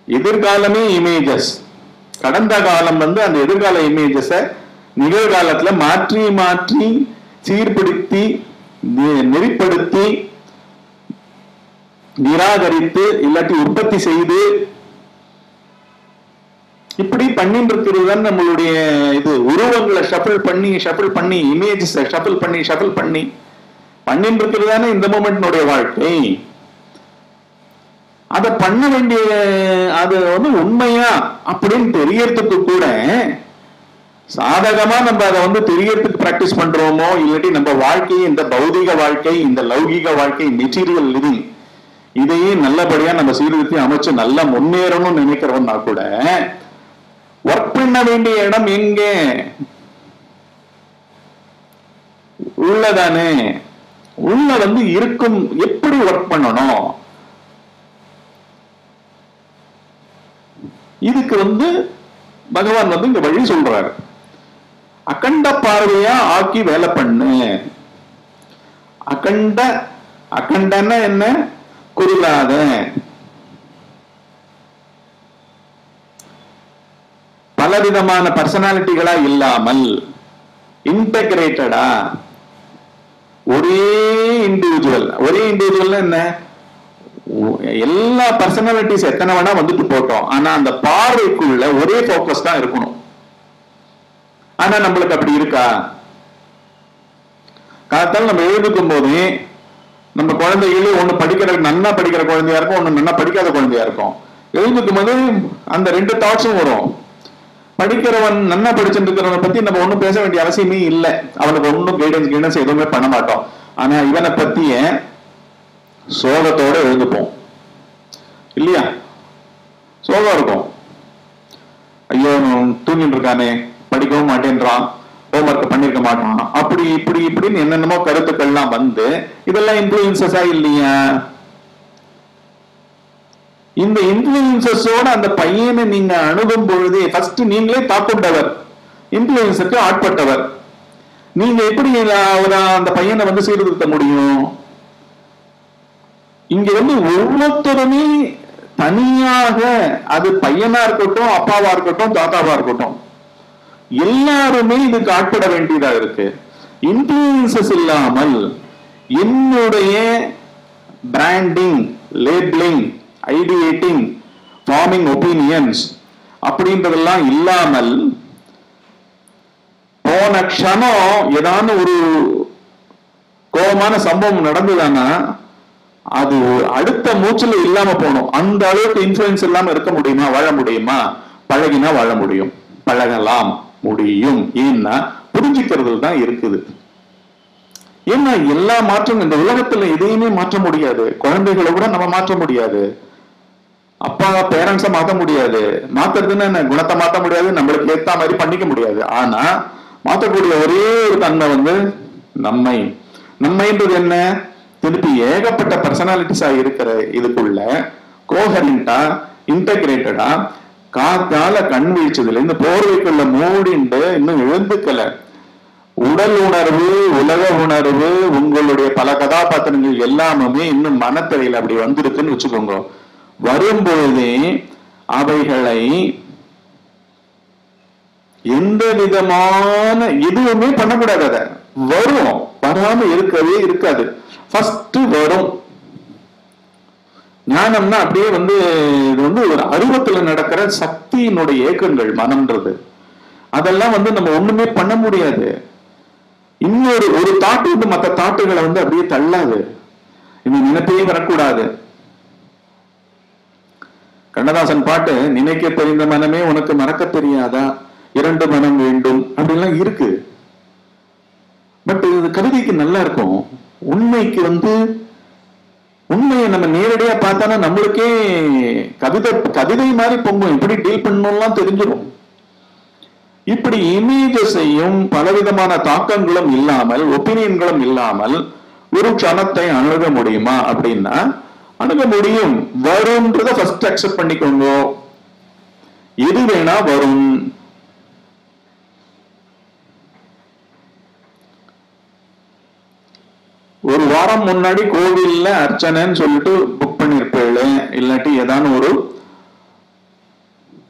எதிர்காலமே இமேஜஸ். கடந்த காலம் அந்த எதிர்கால இமேஜஸ நிகழ்காலத்துல மாற்றி மாற்றி சீர்படுத்தி நெறிப்படுத்தி நிராகரித்து இல்லாட்டி உற்பத்தி செய்து இப்படி பண்ணிட்டு இருக்கிறது தான் நம்மளுடைய இது. உருவங்களை ஷஃபிள் பண்ணி இமேஜஸ் ஷஃபிள் பண்ணி பண்ணிட்டு இருக்கிறது தானே இந்த மூமெண்ட்னுடைய வாழ்க்கை. அதை பண்ண வேண்டிய அது வந்து உண்மையா அப்படின்னு தெரியறதுக்கு கூட சாதகமா நம்ம அதை வந்து தெரியறதுக்கு பிராக்டிஸ் பண்றோமோ, இல்லாட்டி நம்ம வாழ்க்கையை இந்த பௌதிக வாழ்க்கை, இந்த லௌகிக வாழ்க்கை, மெட்டீரியல் லிவிங், இதையே நல்லபடியா நம்ம சீர்திருத்தி அமைச்சு நல்லா முன்னேறணும்னு நினைக்கிறோம்னா கூட ஒர்க் பண்ண வேண்டிய இடம் எங்க? உள்ளதானே. உள்ள வந்து இருக்கும். எப்படி ஒர்க் பண்ணணும்? இதுக்கு வந்து பகவான் வந்து இந்த வழி சொல்றாரு. அகண்ட பார்வையா ஆக்கி வேலை பண்ணு. அகண்டன்னா என்ன? குறுகாத. பலவிதமான பர்சனாலிட்டிகளா இல்லாமல் இன்டகிரேட்டடா ஒரே இண்டிவிஜுவல் என்ன, எல்லா பர்சனாலிட்டிஸ் எத்தனை வேணா வந்துட்டு போட்டோம், ஆனா அந்த பார்வைக்குள்ள ஒரே போக்கஸ் தான் இருக்கணும். ஆனா நம்மளுக்கு அப்படி இருக்கா? காலத்தால் நம்ம எழுதுக்கும் போதே நம்ம குழந்தைகளே ஒண்ணு நன்னா படிக்கிற குழந்தையா இருக்கும், ஒண்ணு நன்னா படிக்காத குழந்தையா இருக்கும். எழுதுக்கும் போது அந்த ரெண்டு தாட்ஸும் வரும். படிக்கிறவன் நன்னா படிச்சுட்டு இருக்கிறவனை பத்தி நம்ம ஒண்ணும் பேச வேண்டிய அவசியமே இல்லை. அவனுக்கு ஒன்னும் கைடன்ஸ் எதுவுமே பண்ண மாட்டோம். ஆனா இவனை பத்திய சோகத்தோட எழுந்துப்போம் இல்லையா? சோகம் இருக்கும். ஐயோ தூங்கிட்டு இருக்கானே, படிக்கவும் மாட்டேன்றான், ஹோம்ஒர்க் பண்ணிருக்க மாட்டான், அப்படி இப்படின்னு என்னென்னமோ கருத்துக்கள்லாம் வந்து இதெல்லாம் இன்ஃபுளுசஸா இல்லையா? இந்த இன்ஃபுளுசஸோட அந்த பையனை நீங்க அணுகும் பொழுதே ஃபர்ஸ்ட் நீங்களே தாக்கப்பட்டவர், இன்ஃபுளுசருக்கு ஆட்பட்டவர். நீங்க எப்படி அந்த பையனை வந்து சீர்திருத்த முடியும்? இங்க வந்து ஒவ்வொருத்தருமே தனியாக, அது பையனா இருக்கட்டும், அப்பாவா இருக்கட்டும், தாத்தாவா இருக்கட்டும், எல்லாருமே இதுக்கு ஆட்பட வேண்டியதா இருக்கு. இன்ஃபுளுசஸ் இல்லாமல் என்னுடைய பிராண்டிங், லேபிளிங், ஐடியேட்டிங், ஃபார்மிங் ஒப்பீனியன்ஸ் அப்படின்றதெல்லாம் இல்லாமல் போன க்ஷணம் ஏதாவது ஒரு கோபமான சம்பவம் நடந்ததுன்னா அது அடுத்த மூச்சுல இல்லாம போகணும். அந்த அளவுக்கு இன்ஃபுளுன்ஸ் இல்லாம இருக்க முடியுமா? வாழ முடியுமா? பழகினா வாழ முடியும், பழகலாம் முடியும். ஏன்னா புரிஞ்சுக்கிறது தான் இருக்குது. ஏன்னா எல்லா மாற்றமும் இந்த உலகத்துல எதையுமே மாற்ற முடியாது. குழந்தைகளை கூட நம்ம மாற்ற முடியாது, அப்பா பேரண்ட்ஸை மாற்ற முடியாது. மாத்துறதுன்னு என்ன, குணத்தை மாற்ற முடியாது, நம்மளுக்கு ஏத்த மாதிரி பண்ணிக்க முடியாது. ஆனா மாற்றக்கூடிய ஒரே ஒரு தன்மை வந்து நம்மைன்றது என்ன, திருப்பி ஏகப்பட்ட பர்சனாலிட்டிஸா இருக்கிற இதுக்குள்ள கோஹரண்டா, இன்டகிரேட்டடா, காத்தால கண் வீழ்ச்சதுல இந்த போர்வைக்குள்ள மூடிண்டு இன்னும் எழுந்துக்கல. உடல் உணர்வு, உலக உணர்வு, உங்களுடைய பல கதாபாத்திரங்கள் எல்லாமே இன்னும் மனத்திரையில அப்படி வந்திருக்குன்னு வச்சுக்கோங்க. வரும்பொழுதே அவைகளை எந்த விதமான எதுவுமே பண்ணக்கூடாது. அத வரும், வராம இருக்கவே இருக்காது. ஃபர்ஸ்ட் வரும். ஞானம்னா அப்படியே வந்து இது வந்து ஒரு அருவத்துல நடக்கிற சக்தியினுடைய ஏக்கங்கள் மனம்ன்றது. அதெல்லாம் வந்து நம்ம ஒண்ணுமே பண்ண முடியாது. ஒரு தாட்டு வந்து மற்ற தாட்டுகளை வந்து அப்படியே தள்ளாது. இந்த நினைப்பே வரக்கூடாது. கண்ணதாசன் பாட்டு, நினைக்க தெரிந்த மனமே உனக்கு மறக்க தெரியாதா, இரண்டு மனம் வேண்டும் அப்படின்லாம் இருக்கு. பட் இது கவிதைக்கு நல்லா இருக்கும். உண்மைக்கு வந்து உண்மையை நம்ம நேரடியா பார்த்தானா நம்மளுக்கே கவிதை மாதிரி பொங்கும். எப்படி டீல் பண்ணணும்லாம் தெரிஞ்சிடும். இப்படி இமேஜஸையும் பலவிதமான தாக்கங்களும் இல்லாமல், ஒப்பீனியன்களும் இல்லாமல் ஒரு க்ஷணத்தை அணுக முடியுமா அப்படின்னா அணுக முடியும். வரும்ன்றத ஃபர்ஸ்ட் அக்செப்ட் பண்ணிக்கோங்க. எது வேணா வரும். ஒரு வாரம் முன்னாடி கோவில்ல அர்ச்சனைன்னு சொல்லிட்டு புக் பண்ணிருப்பேள், இல்லாட்டி ஏதாவது ஒரு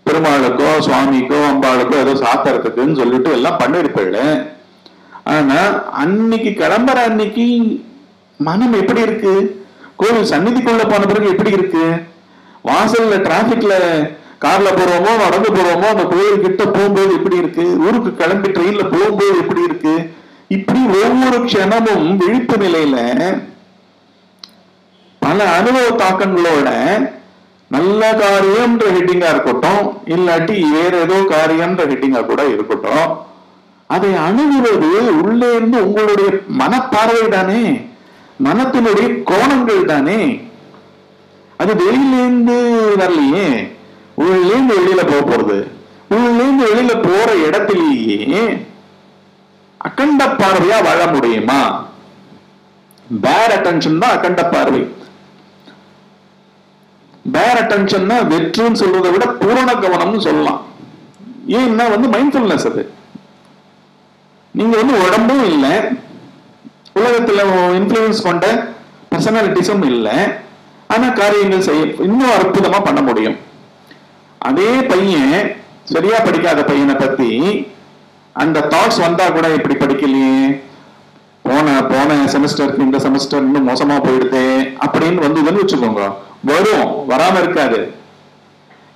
பெருமாளுக்கோ சுவாமிக்கோ அம்பாளுக்கோ ஏதோ சாத்திரத்துக்குன்னு சொல்லிட்டு எல்லாம் பண்ணிருப்பேள். ஆனா அன்னைக்கு கிளம்புற அன்னைக்கு மனம் எப்படி இருக்கு? கோவில் சந்நிதிக்குள்ள போன பிறகு எப்படி இருக்கு? வாசல்ல டிராபிக்ல கார்ல போறோமோ நடந்து போறோமோ, அந்த கோயில் கிட்ட போகும்போது எப்படி இருக்கு, ஊருக்கு கிளம்பி ட்ரெயின்ல போகும்போது எப்படி இருக்கு, இப்படி ஒவ்வொரு க்ஷணமும் விழிப்பு நிலையில பல அனுபவ தாக்கங்களோட நல்ல காரியம்ன்ற ஹெட்டிங்கா இருக்கட்டும், இல்லாட்டி வேற ஏதோ காரியம்ன்ற ஹெட்டிங்கா கூட இருக்கட்டும், அதை அணுகுவது உள்ளே இருந்து உங்களுடைய மனப்பார்வை தானே, மனத்தினுடைய கோணங்கள் தானே. அது வெளியிலேருந்து வரலையே, உள்ளேந்து வெளியில போறது. உள்ளேந்து வெளியில போற இடத்திலேயே அகண்ட பார்வையா வாழ முடியுமா? பேர் அட்டென்ஷன் தான் அகண்ட பார்வை. பேர் அட்டென்ஷன் வெற்றுன்னு சொல்றதை விட பூரண கவனம்னு சொல்லலாம். ஏன்னா மைண்ட்ஃபுல்னஸ். அது நீங்க உடம்பும் இல்லை, உலகத்துல இன்ஃபுளுன்ஸ் கொண்ட பர்சனாலிட்டிஸும் இல்லை, ஆனா காரியங்கள் செய்ய இன்னும் அற்புதமா பண்ண முடியும். அதே பையன் சரியா படிக்காத பையனை பத்தி அந்த தாட்ஸ் வந்தா கூட இப்படி படிக்கலையே, போன செமஸ்டருக்கு இந்த செமஸ்டர் இன்னும் மோசமா போயிடுது அப்படின்னு வந்ததுன்னு வச்சுக்கோங்க, வரும், வராம இருக்காது.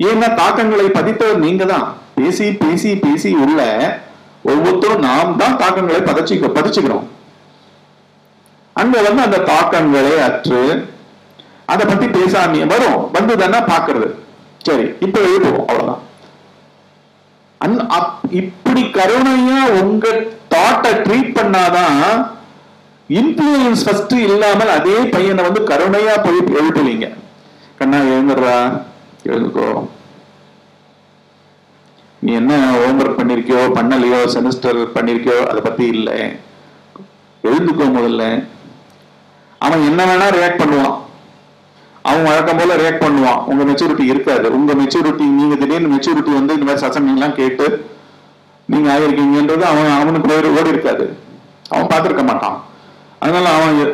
ஏன்னா தாக்கங்களை பதித்தவர் நீங்க தான். பேசி பேசி பேசி உள்ள ஒவ்வொருத்தரும் நாம் தான் தாக்கங்களை பதிச்சுக்கிறோம். அங்க அந்த தாக்கங்களே அற்று அதை பத்தி பேசாம வரும், வந்துதானே பாக்குறது. சரி, இப்ப எழுதுவோம், அவ்வளவுதான். இப்படி கருணையா உங்க தாட்டை ட்ரீட் பண்ணாதான் இன்ஃபுளுன்ஸ் ஃபர்ஸ்ட் இல்லாமல் அதே பையனை கருணையா போய் எழுப்புவீங்க. கண்ணா எழுந்துடுறா, எழுதுக்கோ, நீ என்ன ஹோம்ஒர்க் பண்ணிருக்கியோ பண்ணலையோ, செமஸ்டர் பண்ணிருக்கியோ அதை பத்தி இல்லை, எழுந்துக்கோ முதல்ல. அவன் என்ன வேணா ரியாக்ட் பண்ணுவான், அவன் வழக்கம் போல ரியாக்ட் பண்ணுவான். உங்க மெச்சூரிட்டி இருக்காது. உங்க மெச்சூரிட்டி, நீங்க திடீர்னு மெச்சூரிட்டி இந்த மாதிரி சசங்கெல்லாம் கேட்டு நீங்க ஆயிருக்கீங்கன்றது அவனுக்கு ஓடி இருக்காது, அவன் பார்த்திருக்க மாட்டான். அதனால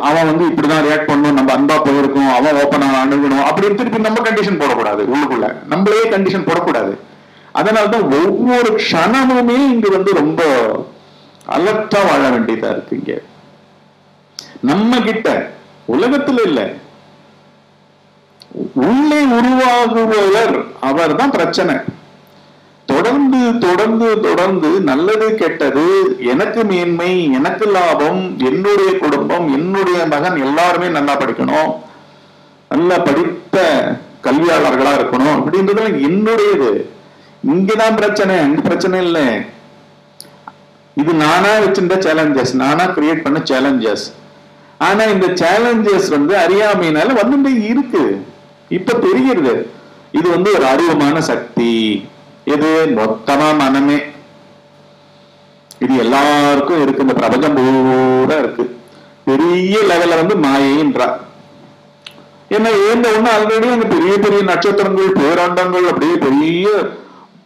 அவன் இப்படிதான் ரியாக்ட் பண்ணணும், நம்ம அன்பா போயிருக்கோம், அவன் ஓப்பனா அணுகணும் அப்படின்னு திருப்பி நம்ம கண்டிஷன் போடக்கூடாது. உள்ளுக்குள்ள நம்மளே கண்டிஷன் போடக்கூடாது. அதனாலதான் ஒவ்வொரு க்ஷணமுமே இங்க ரொம்ப அலர்ட்டா வாழ வேண்டியதா இருக்கு. இங்க நம்ம கிட்ட உலகத்துல இல்ல, உள்ளே உருவாகுபவர் அவர் தான் பிரச்சனை. தொடர்ந்து தொடர்ந்து தொடர்ந்து நல்லது கெட்டது, எனக்கு மேன்மை, எனக்கு லாபம், என்னுடைய குடும்பம், என்னுடைய மகன் எல்லாருமே நல்லா படிக்கணும், நல்லா படித்த கல்வியாளர்களா இருக்கணும் அப்படின்றது என்னுடையது. இங்கதான் பிரச்சனை, அங்க பிரச்சனை இல்லை. இது நானா வச்சிருந்த சேலஞ்சஸ், நானா கிரியேட் பண்ண சேலஞ்சஸ். ஆனா இந்த சேலஞ்சஸ் அறியாமையினால வந்துட்டே இருக்கு. இப்ப தெரிகிறது இது ஒரு அறிவுமான சக்தி. இது மொத்தமா மனமே, இது எல்லாருக்கும் இருக்கு, இந்த பிரபஞ்சம் பூரா இருக்கு. பெரிய லெவல்ல மாயைன்றா. ஏன்னா ஏந்த ஒண்ணு ஆல்ரெடி அங்க பெரிய பெரிய நட்சத்திரங்கள், பேராண்டங்கள், அப்படியே பெரிய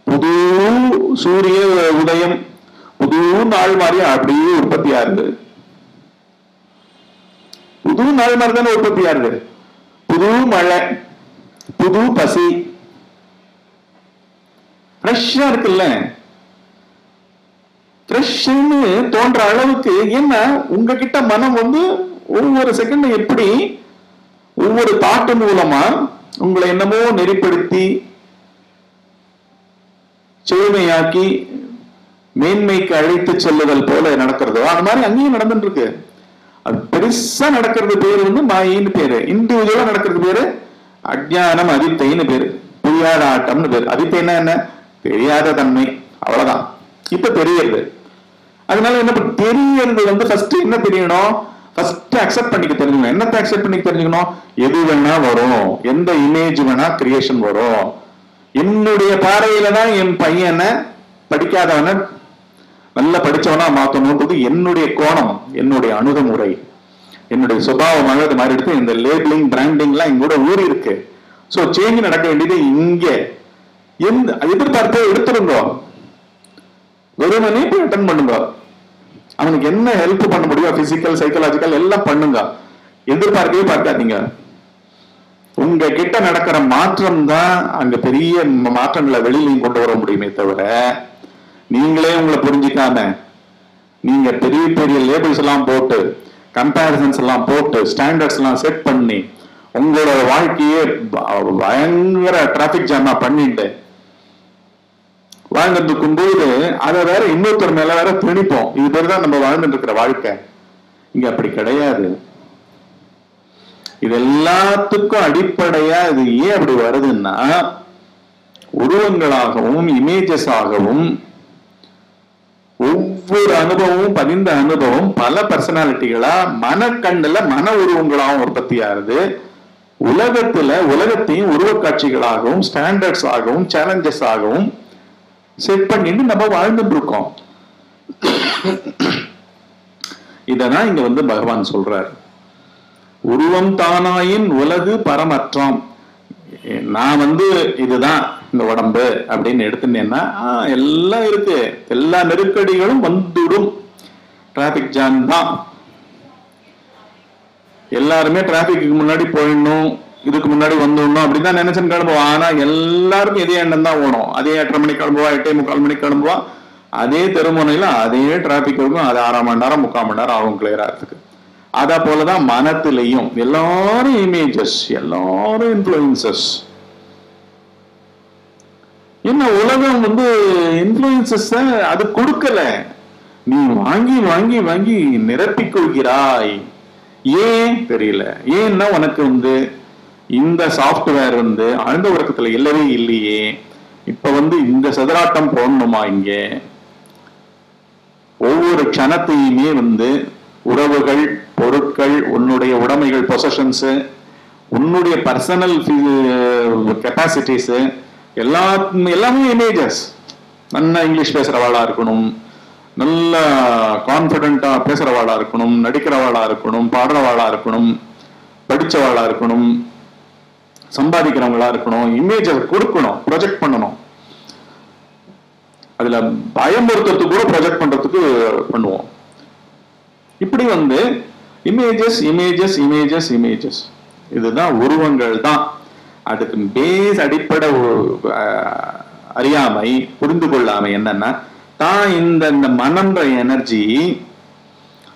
புது சூரிய உதயம், புது நாள் மாதிரி அப்படியே உற்பத்தி ஆகுது. புது நாள் மாதிரி தானே உற்பத்தி ஆகுது. புது மழை, புது பசி, ஃப்ரெஷ்ஷா இருக்குல்ல. ஃப்ரெஷ்னு தோன்ற அளவுக்கு என்ன உங்ககிட்ட மனம் ஒவ்வொரு செகண்ட் எப்படி ஒவ்வொரு தாட்டு மூலமா உங்களை என்னமோ நெறிப்படுத்தி செழுமையாக்கி மேன்மைக்கு அழைத்து செல்லுதல் போல நடக்கிறதோ அது மாதிரி அங்கேயும் நடந்துட்டு இருக்கு. அது பெருசா நடக்கிறது பேரு மாயின்னு பேரு. இண்டிவிஜுவலா நடக்கிறது பேரு அஜ்ஞானம், அதித்தைன்னு பேரு, புரியாத ஆட்டம்னு பேரு. அதித்தைன்னா என்ன? தெரியாத தன்மை, அவ்வளவுதான். இப்ப தெரியுது. அதனால என்ன தெரியறது ஃபர்ஸ்ட் என்ன தெரியணும்? ஃபர்ஸ்ட் அக்செப்ட் பண்ணிக்க தெரிஞ்சுக்கணும். என்னத்தை அக்செப்ட் பண்ணிக்க தெரிஞ்சுக்கணும்? எது வேணா வரும், எந்த இமேஜ் வேணா கிரியேஷன் வரும். என்னுடைய பார்வையில தான் என் பையனை படிக்காதவன நல்ல படிச்சவனா மாத்தணும்ன்றது என்னுடைய கோணம், என்னுடைய அணுகுமுறை, என்னுடைய சுபாவமாக அது மாதிரி இருக்கு. இந்த லேபிளிங், பிராண்டிங் எல்லாம் இங்க கூட ஊறி இருக்கு. சோ சேஞ்ச் நடக்க வேண்டியது இங்க. எந்த எதிர்பார்ப்பை எடுத்துருங்க, வெறுமனே போய் அட்டன் பண்ணுங்க. அவனுக்கு என்ன ஹெல்ப் பண்ண முடியும், பிசிக்கல், சைக்கலாஜிக்கல் எல்லாம் பண்ணுங்க. எதிர்பார்க்கவே பார்க்காதீங்க. உங்க கிட்ட நடக்கிற மாற்றம் தான் அங்க பெரிய மாற்றங்களை வெளியிலையும் கொண்டு வர முடியுமே தவிர, நீங்களே உங்களை புரிஞ்சிக்காம நீங்க பெரிய பெரிய லேபிள்ஸ் எல்லாம் போட்டு, கம்பேரிசன்ஸ் எல்லாம் போட்டு, ஸ்டாண்டர்ட்ஸ் எல்லாம் செட் பண்ணி உங்களோட வாழ்க்கையே பயங்கர டிராபிக் ஜாமா பண்ணிட்டு வாழ்ந்துட்டு இருக்கும் போது அதை வேற இன்னொருத்தர் மேல வேற திணிப்போம். இது பேர் தான் நம்ம வாழ்ந்துட்டு இருக்கிற வாழ்க்கை. இங்க அப்படி கிடையாது. இது எல்லாத்துக்கும் அடிப்படையா இது ஏன் அப்படி வருதுன்னா, உருவங்களாகவும் இமேஜஸ் ஆகவும் ஒவ்வொரு அனுபவமும் பதிந்த அனுபவம் பல பர்சனாலிட்டிகளா மனக்கண்ணுல மன உருவங்களாகவும் உற்பத்தி ஆகுது. உலகத்தையும் உருவ காட்சிகளாகவும் ஸ்டாண்டர்ட்ஸ் ஆகவும் சேலஞ்சஸ் ஆகவும் செட் பண்ணிட்டு நம்ம வாழ்ந்துட்டு இருக்கோம். இததான் இங்க வந்து பகவான் சொல்றாரு, உருவம் தானாயின் உலகு பரமற்றம். நான் வந்து இதுதான் இந்த உடம்பு அப்படின்னு எடுத்துட்டேன்னா எல்லாம் இருக்கு, எல்லா நெருக்கடிகளும் வந்துடும். டிராபிக் ஜாம் தான், எல்லாருமே டிராபிக்கு முன்னாடி போயிடணும், இதுக்கு முன்னாடி வந்துடணும் அப்படிதான் நினைச்சுன்னு கிளம்புவோம். ஆனா எல்லாருக்கும் இதே எண்ணம் தான் ஓடும். அதே 8:30 மணிக்கு கிளம்புவா, 8:45 மணிக்கு கிளம்புவா. அதே தெருமுனையில அதே டிராபிக் இருக்கும். அது 1/2 மணி நேரம் 3/4 மணி நேரம் ஆகும் கிளியர் ஆகிறதுக்கு. அத போலதான் மனத்திலையும் எல்லாரும் இமேஜஸ், எல்லாரும் இன்ஃப்ளூயன்சஸ். என்ன உலகம் வந்து இன்ஃப்ளூயன்சஸ் அது கொடுக்கல, நீ வாங்கி வாங்கி வாங்கி நிரப்பிக் கொள்கிறாய். ஏன் தெரியல. ஏன்னா உனக்கு வந்து இந்த சாஃப்ட்வேர் வந்து ஆழ்ந்த உறக்கத்துல இல்லவே இல்லையே. இப்ப வந்து இந்த சதுராட்டம் போடணுமா? இங்க ஒவ்வொரு க்ஷணத்தையுமே வந்து உறவுகள், பொருட்கள், உன்னுடைய உடைமைகள், பொசஷன்ஸ், உன்னுடைய பர்சனல் கெப்பாசிட்டிஸ் எல்லாமே இமேஜஸ். நல்லா இங்கிலீஷ் பேசுறவாளா இருக்கணும், நல்ல கான்பிடண்டா பேசுறவாளா இருக்கணும், நடிக்கிறவாளா இருக்கணும், பாடுறவாளா இருக்கணும், படிச்சவாளா இருக்கணும், சம்பாதிக்கிறவங்களா இருக்கணும். இமேஜ் கொடுக்கணும், ப்ரொஜெக்ட் பண்ணணும். அதுல பயமுறுத்துறதுக்கு கூட ப்ரொஜெக்ட் பண்றதுக்கு பண்ணுவோம். இப்படி வந்து இமேஜஸ் இமேஜஸ் இமேஜஸ் இமேஜஸ், இதுதான் உருவங்கள் தான். அதுக்கு பேஸ் அடிப்படை அறியாமை, புரிந்து கொள்ளாமை என்னன்னா, தான் இந்த மனம்ன்ற எனர்ஜி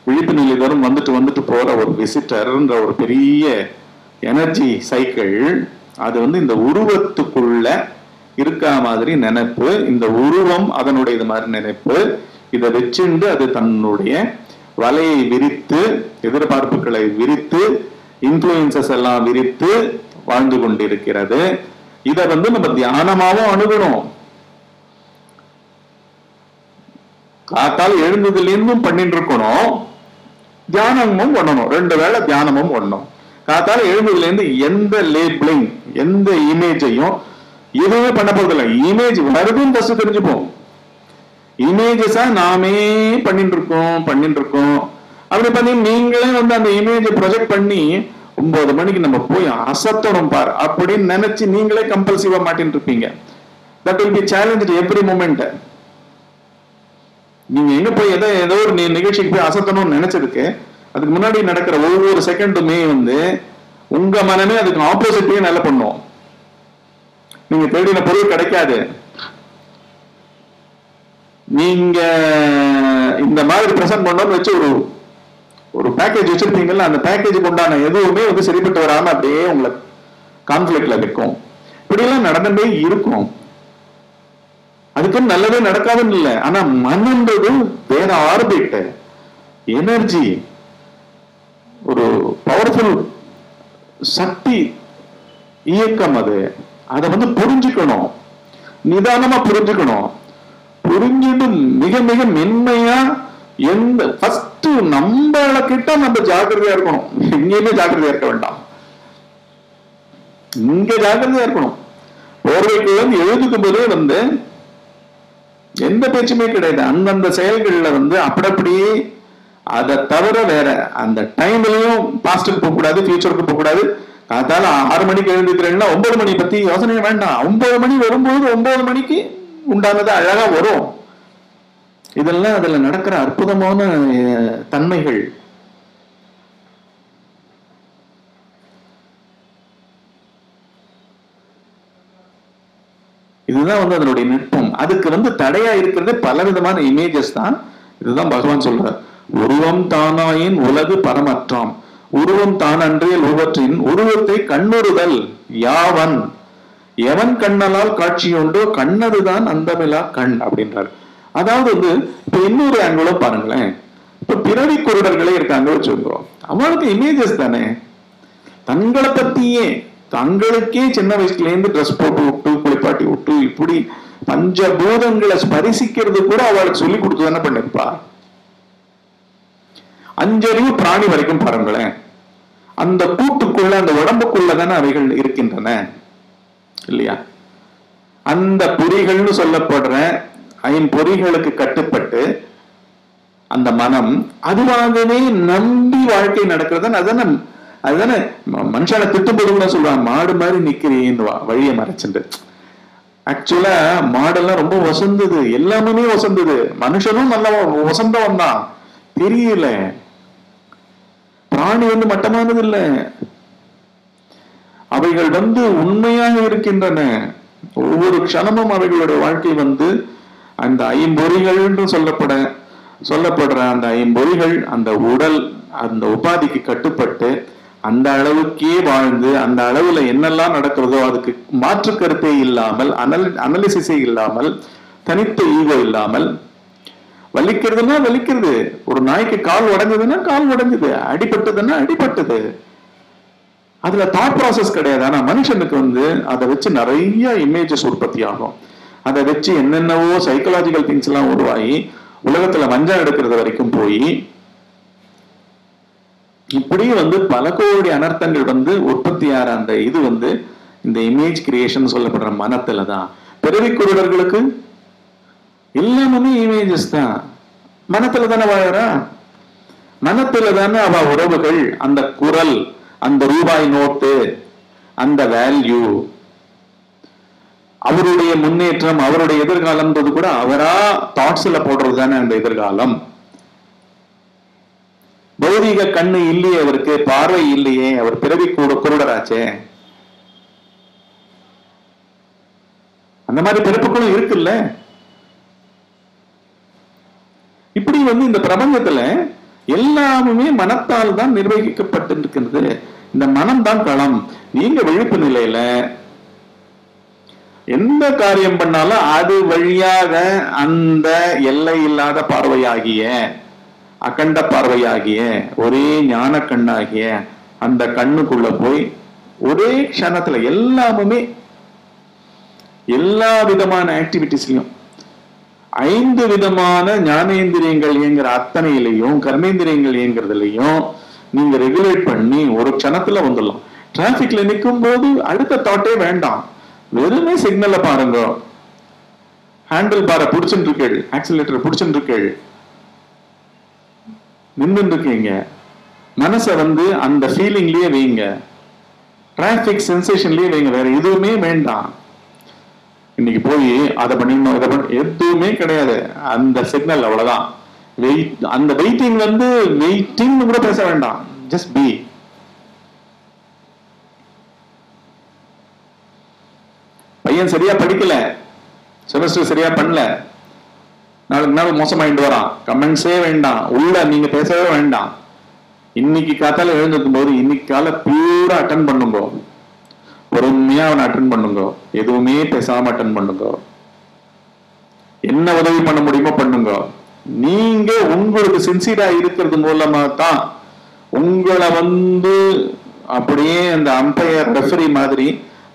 விழிப்பு நிலை வரும் வந்துட்டு வந்துட்டு போற ஒரு விசிட்டர்ன்ற ஒரு பெரிய எனர்ஜி சைக்கிள். அது வந்து இந்த உருவத்துக்குள்ள இருக்கா மாதிரி நினைப்பு, இந்த உருவம் அதனுடைய இது மாதிரி நினைப்பு. இதை வச்சுண்டு அது தன்னுடைய வலையை விரித்து, எதிர்பார்ப்புகளை விரித்து, இன்ஃப்ளூயன்சஸ் எல்லாம் விரித்து வாழ்ந்து கொண்டிருக்கிறது. இதை வந்து நம்ம தியானமாவும் அணுகணும். காத்தால் எழுந்ததுல இருந்தும் பண்ணிட்டு இருக்கணும், தியானமும் பண்ணணும். 2 வேளை தியானமும் பண்ணணும். காத்தால எழுந்ததுல இருந்து எந்த லேபிளிங், எந்த இமேஜையும் எதுவுமே பண்ண போறதில்லை. இமேஜ் வருதுன்னு ஃபர்ஸ்ட் தெரிஞ்சுப்போம். இமேஜஸா நாமே பண்ணிட்டு இருக்கோம். அப்படி பண்ணி நீங்களே வந்து அந்த இமேஜை ப்ரொஜெக்ட் பண்ணி 9 மணிக்கு நம்ம போய் அசத்தணும் பார் அப்படின்னு நினைச்சு நீங்களே கம்பல்சிவா மாட்டின்னு இருப்பீங்க. That will be challenge every moment. நீங்க எங்க போய் ஏதோ ஒரு நிகழ்ச்சிக்கு போய் அசத்தணும்னு நினைச்சதுக்கு அதுக்கு முன்னாடி நடக்கிற ஒவ்வொரு செகண்டுமே வந்து உங்க மனமே அதுக்கு ஆப்போசிட்டே நல்லா பண்ணும். நீங்க தேடின பொருள் கிடைக்காது. நீங்க இந்த மாதிரி பிரசன்ட் பண்ணோம்னு வச்சு ஒரு பேக்கேஜ் வச்சிருப்பீங்கல்ல, அந்த பேக்கேஜுக்கு உண்டான எதுவுமே வந்து சரிப்பட்டு வராம அப்படியே உங்களை கான்ஃபிளிக்ட்ல வைக்கும். இப்படி எல்லாம் நடந்துட்டே இருக்கும். அதுக்கு நல்லதே நடக்காதுன்னு இல்லை. ஆனா மனன்றது வேற ஆர்பிட், எனர்ஜி, ஒரு பவர்ஃபுல் சக்தி இயக்கம். அதை வந்து புரிஞ்சுக்கணும், நிதானமா புரிஞ்சுக்கணும். புரிஞ்சுட்டு மிக மிக மென்மையா ஃபர்ஸ்ட் நம்மள கிட்ட நம்ம ஜாக்கிரதையா இருக்கணும். எங்கேயுமே ஜாக்கிரதையா இருக்க வேண்டாம், இங்க ஜாக்கிரதையா இருக்கணும். போர்வைக்குள்ள வந்து எழுதுக்கும் போதே வந்து எந்த பேச்சுமே கிடையாது. அந்தந்த செயல்கள்ல வந்து அப்படியே அதை தவிர வேற அந்த டைம்லயும் பாஸ்டுக்கு போக கூடாது, ஃபியூச்சருக்கு போக கூடாது. காத்தால 6 மணிக்கு எழுந்துக்கிறேன்னா 9 மணி பத்தி யோசனை வேண்டாம். 9 மணி வரும்போது 9 மணிக்கு உண்டானது அழகா வரும். இதெல்லாம் அதுல நடக்கிற அற்புதமான தன்மைகள். இதுதான் வந்து அதனுடைய நுட்பம். அதுக்கு வந்து தடையா இருக்கிறது பலவிதமான இமேஜஸ் தான். இதுதான் பகவான் சொல்றார், உருவம் தானாயின் உலகு பரமற்றாம். உருவம் தான் அன்றியல் உருவற்றின் உருவத்தை கண்ணுறுதல் யாவன். எவன் கண்ணலால் காட்சி உண்டோ கண்ணதுதான் அந்தமிலா கண் அப்படின்றாரு. அதாவது வந்து இப்ப இன்னொரு ஆங்கிளும் பாருங்களேன். இப்ப பிறவி குருடர்களே இருக்காங்க வச்சுக்கோ, அவங்களுக்கு இமேஜஸ் தானே, தங்களை பத்தியே தங்களுக்கே சின்ன வயசுல இருந்து ட்ரெஸ் போட்டு விட்டு குளிப்பாட்டி விட்டு இப்படி பஞ்சபூதங்களை ஸ்பரிசிக்கிறது கூட அவளுக்கு சொல்லி கொடுத்து தானே பண்ணிருப்பா. அஞ்சறிவு பிராணி வரைக்கும் பாருங்களேன், அந்த கூட்டுக்குள்ள அந்த உடம்புக்குள்ள தானே அவைகள் இருக்கின்றன இல்லையா? அந்த பொறிகள்னு சொல்லப்படுற ஐம்பொறிகளுக்கு கட்டுப்பட்டு அந்த மனம் அதுவாகவே நம்பி வாழ்க்கை நடக்கிறது. அதுதானே மனுஷனை திட்டும்போது கூட சொல்லுவாங்க, மாடு மாதிரி நிக்கிறேன்னு வழியை மறைச்சுட்டு. ஆக்சுவலா மாடெல்லாம் ரொம்ப வசந்தது, எல்லாமே வசந்தது, மனுஷனும் நல்ல வசந்தவன் தான், தெரியல. பிராணி வந்து மட்டமானது இல்லை, அவைகள் வந்து உண்மையாக இருக்கின்றன. ஒவ்வொரு க்ஷணமும் அவைகளுடைய வாழ்க்கை வந்து அந்த ஐம்பொறிகள் என்று சொல்லப்படுற அந்த ஐம்பொறிகள் அந்த உடல் அந்த உபாதிக்கு கட்டுப்பட்டு அந்த அளவுக்கே வாழ்ந்து அந்த அளவுல என்னெல்லாம் நடக்கிறதோ அதுக்கு மாற்று கருத்தே இல்லாமல் அனலிசிஸே இல்லாமல் தனித்த ஈகோ இல்லாமல், வலிக்கிறதுன்னா வலிக்கிறது, ஒரு நாய்க்கு கால் உடைஞ்சதுன்னா கால் உடைஞ்சது, அடிபட்டதுன்னா அடிபட்டது, அதுல தாட் ப்ராசஸ் கிடையாது. ஆனா மனுஷனுக்கு வந்து அதை வச்சு நிறைய இமேஜஸ் உற்பத்தி ஆகும். அதை வச்சு என்னென்னவோ சைக்கலாஜிக்கல் திங்ஸ் எல்லாம் உருவாகி உலகத்துல மஞ்சள் எடுக்கிறது வரைக்கும் போய் இப்படி வந்து பல கோடி அனர்த்தங்கள் வந்து உற்பத்தி ஆற அந்த இது வந்து இந்த இமேஜ் கிரியேஷன் சொல்லப்படுற மனத்துல தான். பிறவி குருடர்களுக்கு எல்லாமே இமேஜஸ் தான், மனத்துல தானே வாழறா, மனத்துல தானே அவ உறவுகள், அந்த குரல், அந்த ரூபாய் நோட்டு, அந்த வேல்யூ, அவருடைய முன்னேற்றம், அவருடைய எதிர்காலம் கூட அவரா தாட்ஸ்ல போடுறது தானே அந்த எதிர்காலம். பௌதிக கண்ணு இல்லையே அவருக்கு, பார்வை இல்லையே, அவர் பிறவி குருடராச்சே. அந்த மாதிரி பிறப்புகளும் இருக்குல்ல. இப்படி வந்து இந்த பிரபஞ்சத்துல எல்லாமே மனத்தால் தான் நிர்வகிக்கப்பட்டு இருக்கிறது. இந்த மனம் தான் களம். நீங்க விழிப்பு நிலையில எந்த காரியம் பண்ணாலும் அது வழியாக அந்த எல்லை இல்லாத பார்வையாகிய அகண்ட பார்வையாகிய ஒரே ஞான கண்ணாகிய அந்த கண்ணுக்குள்ள போய் ஒரே க்ஷணத்துல எல்லாமே எல்லா விதமான ஆக்டிவிட்டிஸ்லயும் 5 விதமான ஞானேந்திரியங்கள் இயங்குற அத்தனையிலையும் கர்மேந்திரியங்கள் இயங்குறதுலையும் நீங்க ரெகுலேட் பண்ணி ஒரு க்ஷணத்துல வந்துடலாம். டிராபிக்ல நிற்கும் போது அடுத்த தாட்டே வேண்டாம், வெறுமே சிக்னல்ல பாருங்க, ஹேண்டில் பாரை பிடிச்சுட்டு இருக்கேள், ஆக்சிலேட்டர் பிடிச்சுட்டு இருக்கேள், நின்று இருக்கீங்க, மனசை வந்து அந்த ஃபீலிங்லயே வைங்க, டிராபிக் சென்சேஷன்லயே வைங்க, வேற எதுவுமே வேண்டாம். இன்னைக்கு போய் அதை பண்ணிடணும் இதை பண்ண எதுவுமே கிடையாது, அந்த சிக்னல் அவ்வளவுதான். அந்த வெயிட்டிங் வந்து வெயிட்டிங் கூட பேச வேண்டாம், ஜஸ்ட் பி. பையன் சரியா படிக்கல, செமஸ்டர் சரியா பண்ணல, நாளுக்கு நாள் மோசமாயிட்டு வரான், கமெண்ட்ஸே வேண்டாம், உள்ள நீங்க பேசவே வேண்டாம். இன்னைக்கு காத்தால எழுந்திருக்கும் போது இன்னைக்கு காலை பியூரா அட்டன் பண்ணுங்க, பொறுமையா அவனை அட்டன் பண்ணுங்க, எதுவுமே பேசாம அட்டன் பண்ணுங்க, என்ன உதவி பண்ண முடியுமோ பண்ணுங்க. நீங்க உங்களுக்கு சின்சியரா இருக்கிறது மூலமா தான் உங்களை வந்து அப்படியே அந்த அம்பையர் ரெஃபரி மாதிரி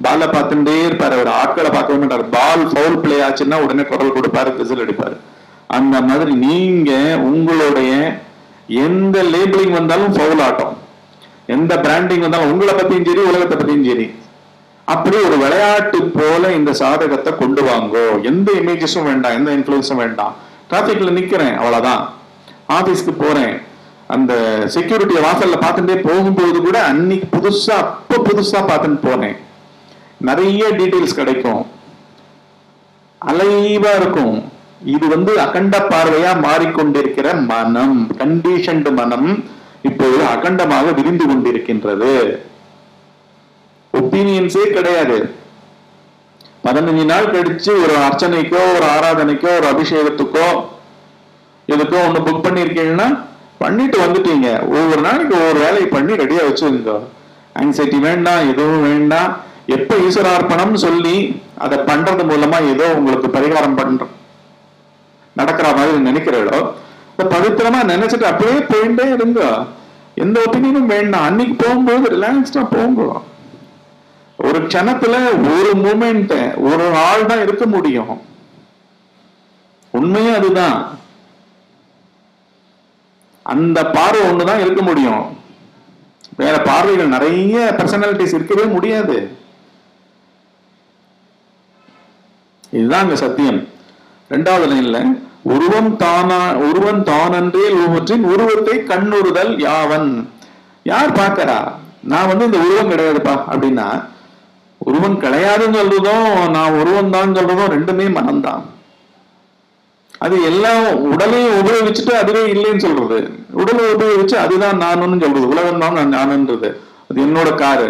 பாலை பார்த்துட்டே இருப்பாரு, அவர் ஆட்களை பார்க்க மாட்டாரு. பால் ஃபவுல் பிளே ஆச்சுன்னா உடனே குரல் கொடுப்பாரு, விசில் அடிப்பாரு. அந்த மாதிரி நீங்க உங்களுடைய எந்த லேபிளிங் வந்தாலும் ஃபவுல் ஆட்டம், எந்த பிராண்டிங் வந்தாலும் உங்களை பத்தியும் சரி உலகத்தை பத்தியும் சரி, அப்படி ஒரு விளையாட்டு போல இந்த சாதகத்தை கொண்டு வாங்கோ. எந்த இமேஜஸும் வேண்டாம், எந்த இன்ஃபுளுன்ஸும் வேண்டாம். டிராபிக்ல நிக்கிறேன் அவ்வளவுதான், ஆபீஸ்க்கு போறேன், அந்த செக்யூரிட்டியை வாசல்ல பார்த்துட்டே போகும்போது கூட அன்னைக்கு புதுசா பார்த்துட்டு போனேன், நிறைய டீடைல்ஸ் கிடைக்கும், அலைவா இருக்கும். இது வந்து அகண்ட பார்வையா மாறிக்கொண்டிருக்கிற மனம், கண்டிஷன்டு மனம் இப்போது அகண்டமாக விரிந்து கொண்டிருக்கின்றது. ஒப்பீனியன்ஸே கிடையாது. 15 நாள் கழிச்சு ஒரு அர்ச்சனைக்கோ ஒரு ஆராதனைக்கோ ஒரு அபிஷேகத்துக்கோ எதுக்கோ ஒண்ணு புக் பண்ணிருக்கீங்கன்னா பண்ணிட்டு வந்துட்டீங்க. ஒவ்வொரு நாளைக்கு ஒவ்வொரு வேலையை பண்ணி ரெடியா வச்சுருங்க. ஆங்ஸைட்டி வேண்டாம், எதுவும் வேண்டாம். எப்ப ஈஸ்வரார்ப்பணம்னு சொல்லி அதை பண்றது மூலமா ஏதோ உங்களுக்கு பரிகாரம் பண்ற நடக்கிற மாதிரி நினைக்கிறீங்களோ, பவித்திரமா நினைச்சிட்டு அப்படியே போயிட்டே இருங்க. எந்த ஒப்பீனியனும் வேண்டாம். அன்னைக்கு போகும்போது ரிலாக்ஸ்டா போங்க. ஒரு க்ஷணத்துல ஒரு மூமெண்ட் ஒரு ஆள் தான் இருக்க முடியும். உண்மையே அதுதான். அந்த பார்வை ஒண்ணுதான் இருக்க முடியும். வேற பார்வைகள் நிறைய பர்சனாலிட்டிஸ் இருக்கவே முடியாது. இதுதான் அங்க சத்தியம். இரண்டாவது லைன்ல உருவம் தானன்றே உருவற்றின் உருவத்தை கண்ணுறுதல் யாவன். யார் பார்க்கறா? நான் இந்த உருவம் கிடையாதுப்பா அப்படின்னா, உருவம் கிடையாதுன்னு சொல்றதும் நான் உருவம் தான் சொல்றதும் ரெண்டுமே மனம்தான். அது எல்லாம் உடலையும் உபயோகிச்சுட்டு அதுவே இல்லைன்னு சொல்றது, உடலை உபயோகிச்சு அதுதான் நானுன்னு சொல்றது, உலகம் தான் நானுன்றது. அது என்னோட காரு,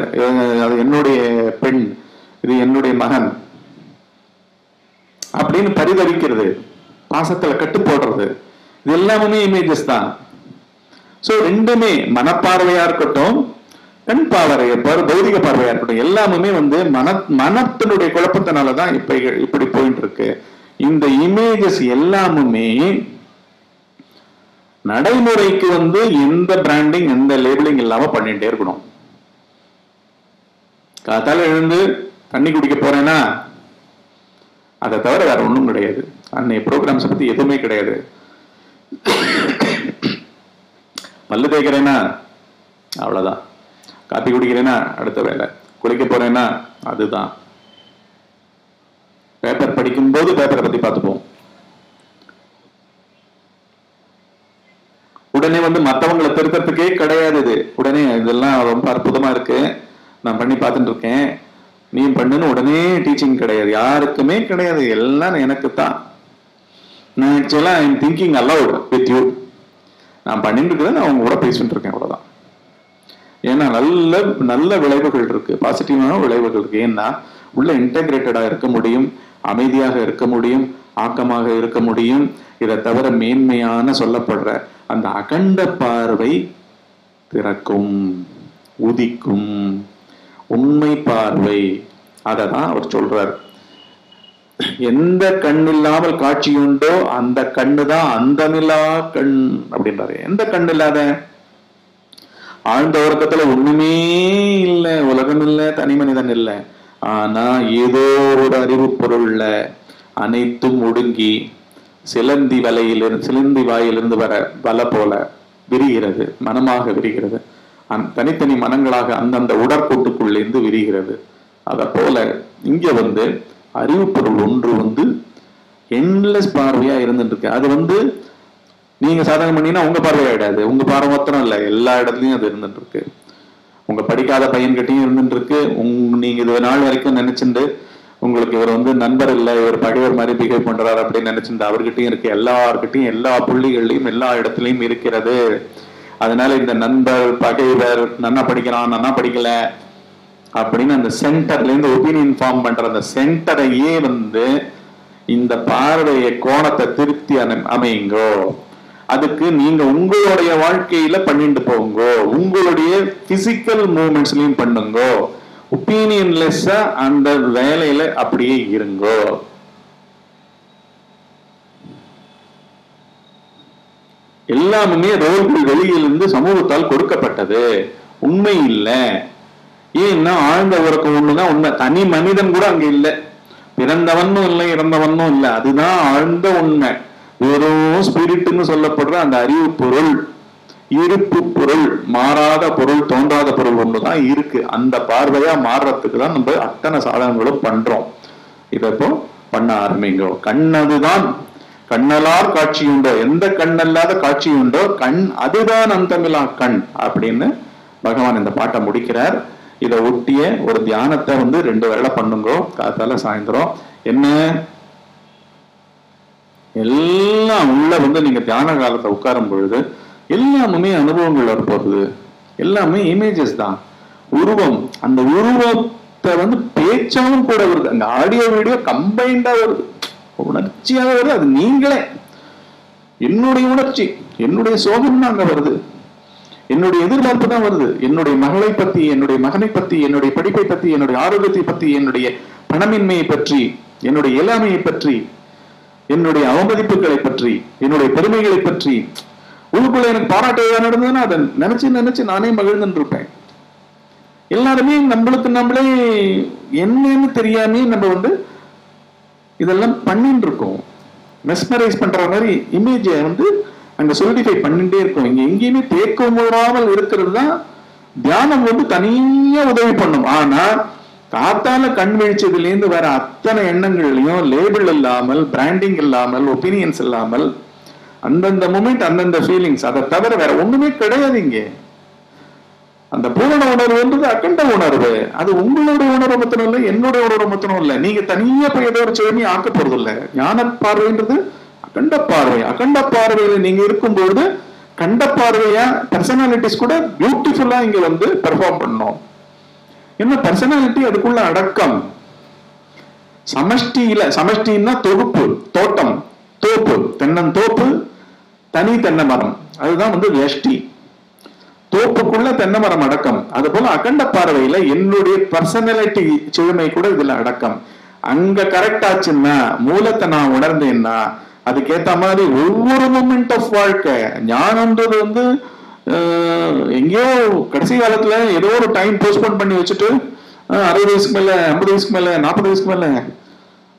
அது என்னுடைய பெண், இது என்னுடைய மகன் அப்படின்னு பரிதவிக்கிறது, பாசத்துல கட்டு போடுறது, இது எல்லாமே இமேஜஸ் தான். சோ ரெண்டுமே மனப்பார்வையா இருக்கட்டும், கண் பார்வையா பௌதிக பார்வையா இருக்கட்டும், எல்லாமே மனத்தினுடைய குழப்பத்தினாலதான் இப்படி போயிட்டு இருக்கு. இந்த இமேஜஸ் எல்லாமுமே நடைமுறைக்கு எந்த பிராண்டிங் எந்த லேபிளிங் இல்லாம பண்ணிட்டே இருக்கணும். காத்தால எழுந்து தண்ணி குடிக்க போறேன்னா அதை தவிர வேற ஒண்ணும் கிடையாது. அன்னைய ப்ரோக்ராம்ஸ் பத்தி எதுவுமே கிடையாது. பல்லு தேய்க்கிறேன்னா அவ்வளவுதான், காப்பி குடிக்கிறேன்னா அடுத்த வேலை, குளிக்க போறேன்னா அதுதான். பேப்பர் படிக்கும் போது பேப்பரை பத்தி பார்த்துப்போம். உடனே மற்றவங்களை திருத்தத்துக்கே கிடையாது. இது உடனே இதெல்லாம் ரொம்ப அற்புதமா இருக்கு, நான் பண்ணி பார்த்துட்டு இருக்கேன், நீ பண்ணுன்னு உடனே டீச்சிங் கிடையாது, யாருக்குமே கிடையாது. எல்லாம் எனக்கு தான். நான் ஆக்சுவலா I am thinking allowed with you. நான் பண்ணிட்டு இருக்கிறத நான் அவங்க கூட பேசிட்டு இருக்கேன், அவ்வளவுதான். ஏன்னா நல்ல நல்ல விளைவுகள் இருக்கு, பாசிட்டிவான விளைவுகள் இருக்கு. ஏன்னா உள்ள இன்டெகிரேட்டடா இருக்க முடியும், அமைதியாக இருக்க முடியும், ஆக்கமாக இருக்க முடியும். இதை தவிர மேன்மையான சொல்லப்படுற அந்த அகண்ட பார்வை திறக்கும், உதிக்கும், உண்மை பார்வை. அததான் அவர் சொல்றார். எந்த கண் இல்லாமல் காட்சி உண்டோ அந்த கண்ணுதான் அந்தமில்லா கண் அப்படின்றாரு. எந்த கண் இல்லாத ஆழ்ந்த உறக்கத்துல ஒண்ணுமே இல்லை, உலகம் இல்லை, தனி மனிதன் இல்லை. ஆனா ஏதோ ஒரு அறிவு பொருள்ல அனைத்தும் ஒடுங்கி சிலந்தி வாயிலிருந்து வர வலை போல விரிகிறது, மனமாக விரிகிறது. தனித்தனி மனங்களாக அந்தந்த உடற்கூட்டுக்குள்ளேருந்து விரிகிறது. அத போல இங்க அறிவு பொருள் ஒன்று எண்ட்லெஸ் பார்வையா இருந்துட்டு இருக்கு. அது நீங்க சாதனை பண்ணீங்கன்னா உங்க பார்வையாயிடாது. உங்க பார்வை மாத்திரம் இல்ல, எல்லா இடத்துலயும் அது இருந்துட்டு இருக்கு. உங்க படிக்காத பையன்கிட்டையும் இருந்துட்டு இருக்கு. நீங்க இது நாள் வரைக்கும் நினைச்சுட்டு உங்களுக்கு இவர் நண்பர் இல்லை, இவர் பகைவர் மாதிரி பிஹேவ் பண்றாரு அப்படின்னு நினைச்சிருந்த அவர்கிட்டையும் இருக்கு. எல்லார்கிட்டையும் எல்லா புள்ளிகள்லையும் எல்லா இடத்துலயும் இருக்கிறது. அதனால இந்த நண்பர் பகைவர், நன்னா படிக்கிறான் நன்னா படிக்கல அப்படின்னு அந்த சென்டர்ல இருந்து ஒப்பீனியன் ஃபார்ம் பண்ற அந்த சென்டரையே இந்த பார்வையை கோணத்தை திருப்தி அமையுங்கோ. அதுக்கு நீங்க உங்களுடைய வாழ்க்கையில பண்ணிட்டு போங்க, உங்களுடைய பிசிக்கல் மூவ்மெண்ட்ஸ்லயும் பண்ணுங்க. ஒப்பீனியன்லெஸ்ஸா அந்த வேலையில அப்படியே இருங்கோ. எல்லாமே ரோல்கள் வெளியிலிருந்து சமூகத்தால் கொடுக்கப்பட்டது, உண்மை இல்லை. ஏன்னா ஆழ்ந்த உறக்கம் ஒண்ணுதான் உண்மை. தனி மனிதன் கூட அங்க இல்லை, பிறந்தவனும் இல்லை இறந்தவனும் இல்லை. அதுதான் ஆழ்ந்த உண்மை. வெறும் ஸ்பிரிட்னு சொல்லப்படுற அந்த அறிவு பொருள், இருப்பு பொருள், மாறாத பொருள், தோன்றாத பொருள் ஒண்ணுதான் இருக்கு. அந்த பார்வையா மாறுறதுக்கு தான் நம்ம அத்தனை சாதனங்களும் பண்றோம். இதப்போ பண்ண ஆரம்பிங்கோ. கண்ணதுதான் கண்ணலார் காட்சி உண்டோ, எந்த கண்ணல்லாத காட்சி உண்டோ கண் அதுதான் அந்தமில்லா கண் அப்படின்னு பகவான் இந்த பாட்டை முடிக்கிறார். இதை ஒட்டிய ஒரு தியானத்தை 2 வேளை பண்ணுங்க, காத்தால சாயந்தரம். என்ன எல்லாம் உள்ள நீங்க தியான காலத்தை உட்காரும் பொழுது எல்லாமே அனுபவங்கள் வரப்போகுது. எல்லாமே இமேஜஸ் தான், உருவம். அந்த உருவத்தை பேச்சாவும் கூட வருது, அந்த ஆடியோ வீடியோ கம்பைண்டா வருது, உணர்ச்சியாக வருது. அது நீங்களே, என்னுடைய உணர்ச்சி, என்னுடைய சோகம் தான் அங்க வருது. என்னுடைய எதிர்பார்ப்பு தான் வருது. என்னுடைய மகளை பத்தி, என்னுடைய மகனை பத்தி, என்னுடைய படிப்பை பத்தி, என்னுடைய ஆரோக்கியத்தை பத்தி, என்னுடைய பணமின்மையை பற்றி, என்னுடைய இயலாமையை பற்றி, என்னுடைய அவமதிப்புகளை பற்றி, என்னுடைய பெருமைகளை பற்றி உள்ளுக்குள்ள எனக்கு பாராட்டு நடந்ததுன்னா அதை நினைச்சு நினைச்சு நானே மகிழ்ந்துட்டு இருப்பேன். எல்லாருமே நம்மளுக்கு நம்மளே என்னன்னு தெரியாமே நம்ம இதெல்லாம் பண்ணிட்டு இருக்கோம். மெஸ்மரைஸ் பண்ற மாதிரி இமேஜை அங்க சொல்லிஃபை பண்ணிட்டே இருக்கும். இங்க எங்கேயுமே தேக்கம் வராமல் இருக்கிறது தான் தியானம் தனியா உதவி பண்ணும். ஆனா காத்தால கண் வீழ்ச்சதுல இருந்து வர அத்தனை எண்ணங்கள்லயும் லேபிள் இல்லாமல், பிராண்டிங் இல்லாமல், ஒப்பீனியன்ஸ் இல்லாமல், அந்தந்த மூமெண்ட் அந்தந்த ஃபீலிங்ஸ், அதை தவிர வேற ஒண்ணுமே கிடையாது. இங்க அந்த பூரண உணர்வுன்றது அகண்ட உணர்வு. அது உங்களுடைய உணர்வு மொத்தம் இல்லை, என்னுடைய உணர்வு மொத்தம் இல்லை. நீங்க தனியா போய் ஏதோ ஒரு செயலி ஆக்க போறது இல்லை. ஞான பார்வைன்றது அகண்ட பார்வை. அகண்ட பார்வையில நீங்க இருக்கும்பொழுது கண்ட பார்வையா பர்சனாலிட்டிஸ் கூட பியூட்டிஃபுல்லா இங்க பெர்ஃபார்ம் பண்ணணும். என்ன பர்சனாலிட்டி அதுக்குள்ள அடக்கம். சமஷ்டியில, சமஷ்டின்னா தொகுப்பு, தோட்டம், தோப்பு, தென்னந்தோப்பு, தனி தென்னை மரம், அதுதான் வியஷ்டி. தோப்புக்குள்ள தென்னை மரம் அடக்கம். அது போல அகண்ட பார்வையில என்னுடைய பர்சனாலிட்டி செழுமை கூட இதுல அடக்கம். அங்க கரெக்ட் ஆச்சுன்னா, மூலத்தை நான் உணர்ந்தேன்னா, அதுக்கேத்த மாதிரி ஒவ்வொரு மூமெண்ட் ஆஃப் வாழ்க்கை ஞானம்ன்றது எங்கேயோ கடைசி காலத்துல ஏதோ ஒரு டைம் போஸ்ட்போன் பண்ணி வச்சுட்டு 60 வயசுக்கு மேல, 50 வயசுக்கு மேல, 40 வயசுக்கு மேல,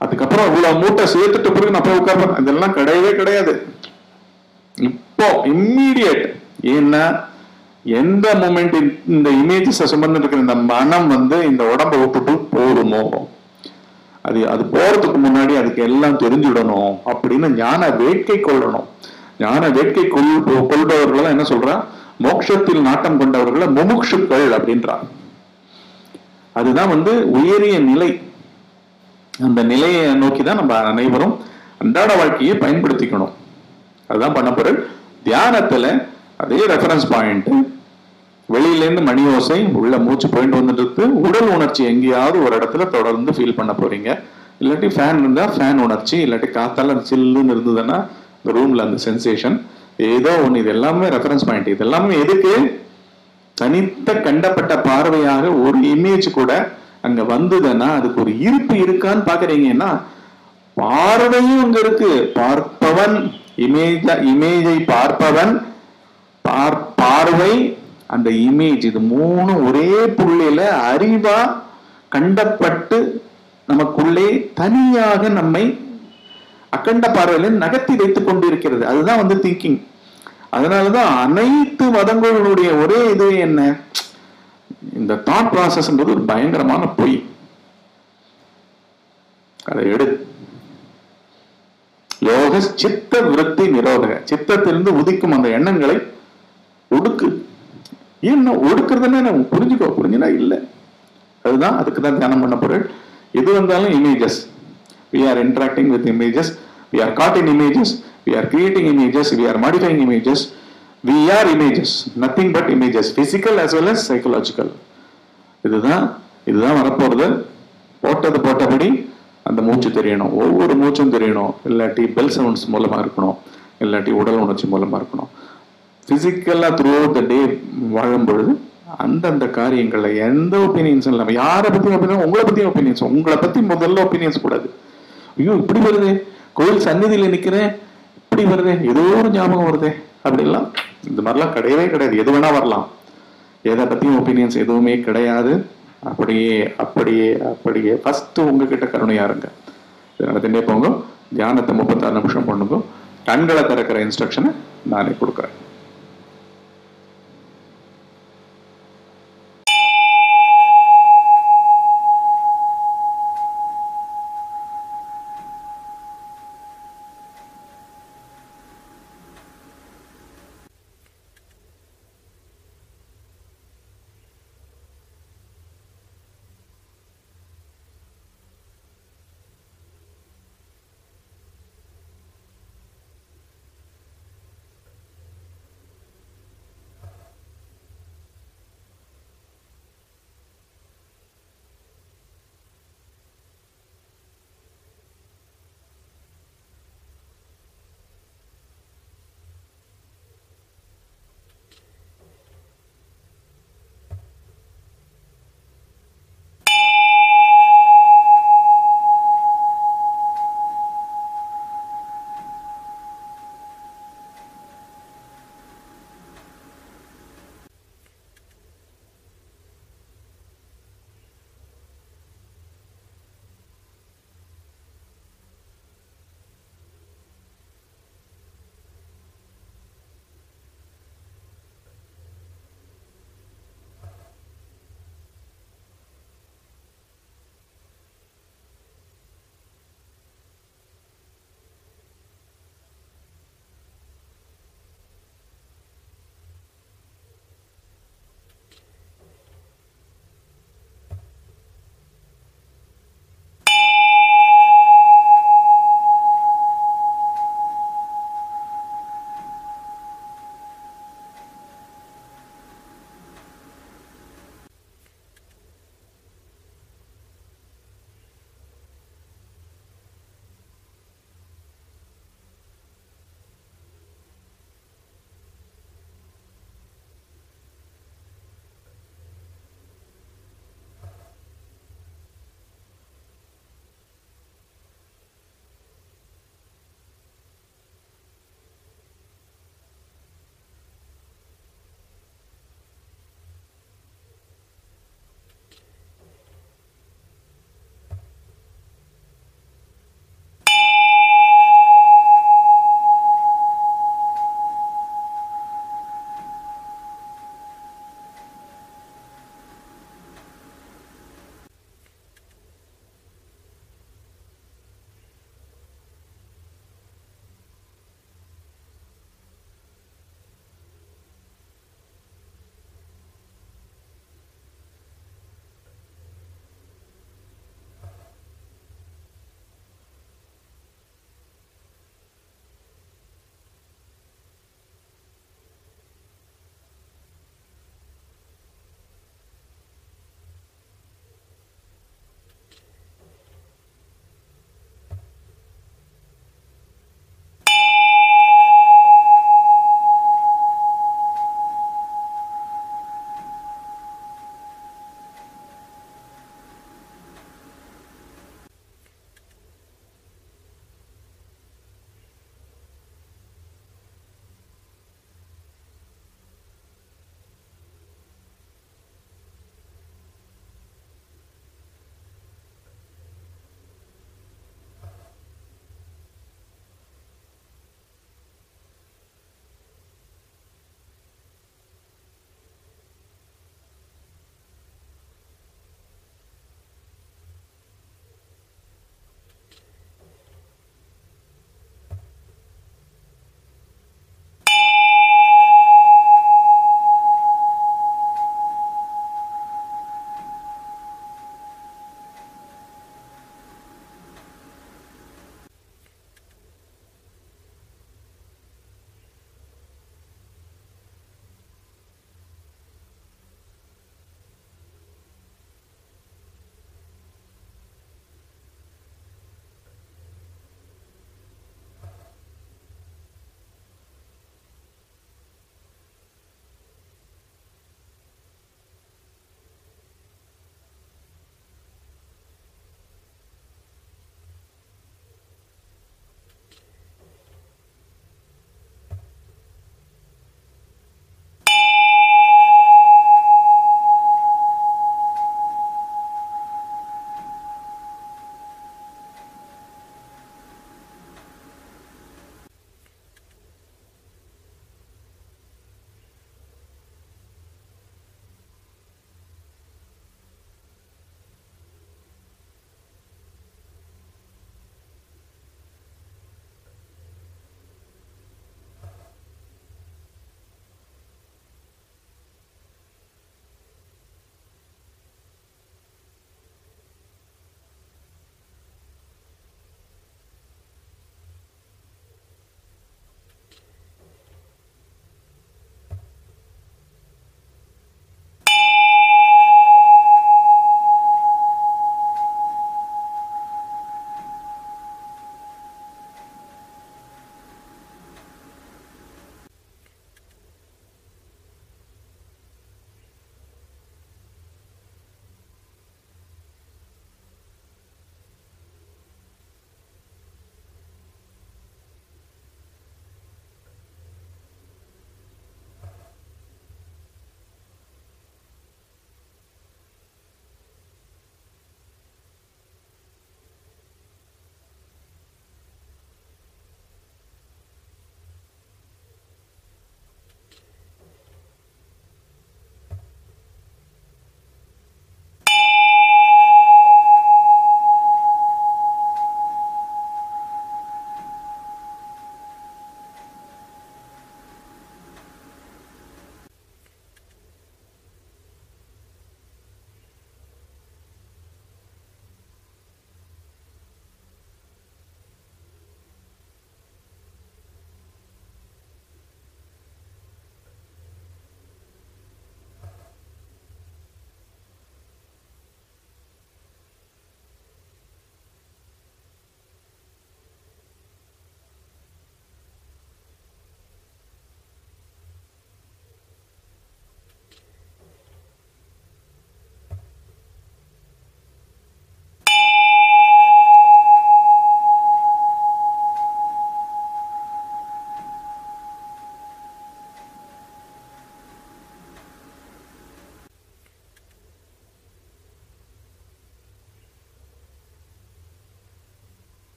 அதுக்கப்புறம் இவ்வளவு மூட்டை சேர்த்துட்டு பிறகு நான் போய் உட்கார்றேன், இதெல்லாம் கிடையவே கிடையாது. இப்போ இம்மீடியட். ஏன்னா எந்த மூமெண்ட் இந்த இமேஜஸ் சுமந்து இருக்கிற இந்த மனம் இந்த உடம்பை விட்டுட்டு போடுமோ, அது போறதுக்கு முன்னாடி அதுக்கு எல்லாம் தெரிஞ்சுடணும் அப்படின்னு ஞான வேட்கை கொள்ளணும். ஞான வேட்கை கொள்பவர்கள் என்ன சொல்றா, மோட்சத்தில் நாட்டம் கொண்டவர்களை முமுட்சுக்கள் அப்படின்றான். அதுதான் உயரிய நிலை. அந்த நிலையை நோக்கிதான் நம்ம அனைவரும் அன்றாட வாழ்க்கையை பயன்படுத்திக்கணும். அதுதான் பண்ண பொருள். தியானத்துல அதே ரெஃபரன்ஸ் பாயிண்ட், வெளியில இருந்து மணி ஓசை, உள்ள மூச்சு போயிட்டு வந்துட்டு உடல் உணர்ச்சி எங்கேயாவது ஒரு இடத்துல தொடர்ந்து ஃபீல் பண்ண போறீங்க. இல்லாட்டி ஃபேன் இருந்தா ஃபேன் உணர்ச்சி, இல்லாட்டி காத்தால சில்லுன்னு இருந்ததுன்னா இந்த ரூம்ல அந்த சென்சேஷன், ஏதோ ஒண்ணு. இது எல்லாமே ரெஃபரன்ஸ் பாயிண்ட். இது எல்லாமே எதுக்கு? தனித்த கண்டப்பட்ட பார்வையாக ஒரு இமேஜ் கூட அங்க வந்ததுன்னா அதுக்கு ஒரு இருப்பு இருக்கான்னு பாக்குறீங்கன்னா, பார்வையும் அங்க இருக்கு. பார்ப்பவன், இமேஜை பார்ப்பவன், பார்வை, அந்த இமேஜ், இது மூணு ஒரே புள்ளியில அறிவா கண்டப்பட்டு நமக்குள்ளே தனியாக நம்மை அகண்ட பார்வையில நகர்த்தி வைத்துக் கொண்டிருக்கிறது. அதுதான் திங்கிங். அதனாலதான் அனைத்து மதங்களுடைய ஒரே இது என்ன, இந்த தாட் ப்ராசஸ்ன்றது ஒரு பயங்கரமான பொய். அதை எடு. யோக சித்த விருத்தி நிரோதக, சித்தத்திலிருந்து உதிக்கும் அந்த எண்ணங்களை ஒடுக்கு. ஏன் ஒடுக்குறதுன்னு புரிஞ்சுக்கோ, புரிஞ்சுனா இல்லை. அதுதான், அதுக்குதான் தியானம் பண்ண பொருள். எது வந்தாலும் images. We are interacting with images. We are caught in images. We are creating images. We are modifying images. We are images. Nothing but images. Physical as well as psychological. இதுதான் வரப்போறது. போட்டது போட்டபடி அந்த மூச்சு தெரியணும், ஒவ்வொரு மூச்சும் தெரியணும். இல்லாட்டி பெல் சவுண்ட்ஸ் மூலமா இருக்கணும், இல்லாட்டி உடல் உணர்ச்சி மூலமா இருக்கணும். பிசிக்கலா த்ரூ அவுட் த டே வாழும் பொழுது அந்தந்த காரியங்கள்ல எந்த ஒப்பீனியன்ஸ் இல்லாம, யாரை பத்தியும் ஒப்பீனியன், உங்களை பத்தியும் ஒப்பீனியன்ஸ், உங்களை பத்தி முதல்ல ஒப்பீனியன்ஸ் கூடாது. ஐயோ இப்படி வருது, கோயில் சந்நிதியில நிக்கிறேன், இப்படி வருது, ஏதோ ஒரு ஞாபகம் வருது, அப்படிலாம் இந்த மாதிரிலாம் கிடையவே கிடையாது. எது வேணா வரலாம். எதை பத்தியும் ஒப்பீனியன்ஸ் எதுவுமே கிடையாது. அப்படியே அப்படியே அப்படியே ஃபர்ஸ்ட் உங்ககிட்ட கருணையா இருங்க. இதை நடத்திட்டே போங்க. தியானத்தை 36 நிமிஷம் பண்ணுங்க. கண்களை திறக்கிற இன்ஸ்ட்ரக்ஷனை நானே கொடுக்குறேன்.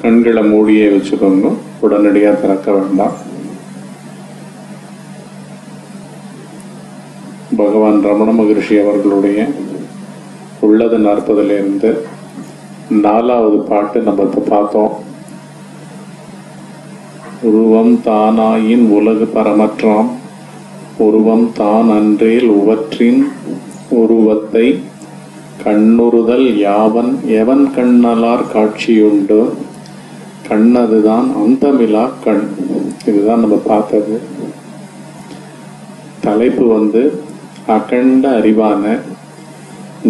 கண்களை மூடியே வச்சுக்கோங்க, உடனடியா திறக்க வேண்டாம். பகவான் ரமண மகரிஷி அவர்களுடைய உள்ளது 40 4வது பாட்டு நம்ம இப்ப பார்த்தோம். உருவம் தானாயின் உலகு பரமற்றாம், உருவம் தான் அன்றேல் உவற்றின் உருவத்தை கண்ணுறுதல் யாவன் எவன் கண்ணலார் காட்சியுண்டு, கண்ணதுதான் அந்தமிலா கண். இதுதான் நம்ம பார்த்தது. தலைப்பு அகண்ட அறிவான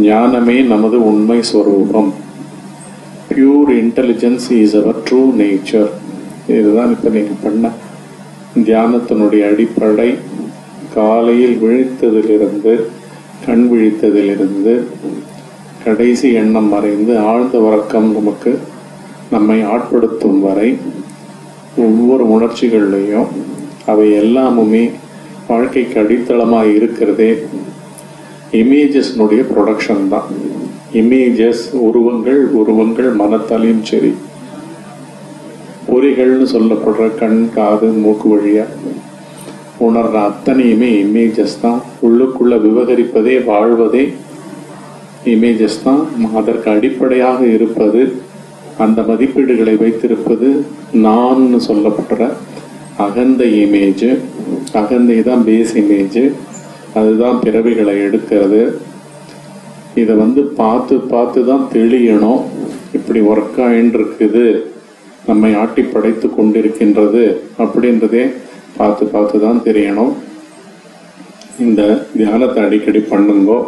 ஞானமே நமது உண்மை ஸ்வரூபம். Pure intelligence is our true nature. இதுதான் இப்ப நீங்க பண்ண தியானத்தினுடைய அடிப்படை. காலையில் விழித்ததிலிருந்து, கண் விழித்ததிலிருந்து கடைசி எண்ணம் மறைந்து ஆழ்ந்த உறக்கம் நம்மை ஆட்படுத்தும் வரை ஒவ்வொரு உணர்ச்சிகள்லையும் அவை எல்லாமுமே வாழ்க்கைக்கு அடித்தளமாக இருக்கிறதே இமேஜஸ்னுடைய ப்ரொடக்ஷன் தான். இமேஜஸ் உருவங்கள் மனத்தாலையும் சரி, பொறிகள்னு சொல்லப்படுற கண், காது, மூக்கு வழியா உணர்ற அத்தனையுமே இமேஜஸ் தான். உள்ளுக்குள்ள விவகரிப்பதே, வாழ்வதே இமேஜஸ் தான். அதற்கு அடிப்படையாக இருப்பது, அந்த மதிப்பீடுகளை வைத்திருப்பது நான் சொல்லப்படுற அகந்த இமேஜ். அகந்தை தான் பேஸ் இமேஜ். அதுதான் பிறவிகளை எடுக்கிறது. இதை பார்த்து பார்த்து தான் தெளியணும். இப்படி ஒர்க் ஆயின்னு இருக்குது, நம்மை ஆட்டி படைத்து கொண்டிருக்கின்றது அப்படின்றதே பார்த்து பார்த்து தான் தெரியணும். இந்த தியானத்தை அடிக்கடி பண்ணுங்கோ.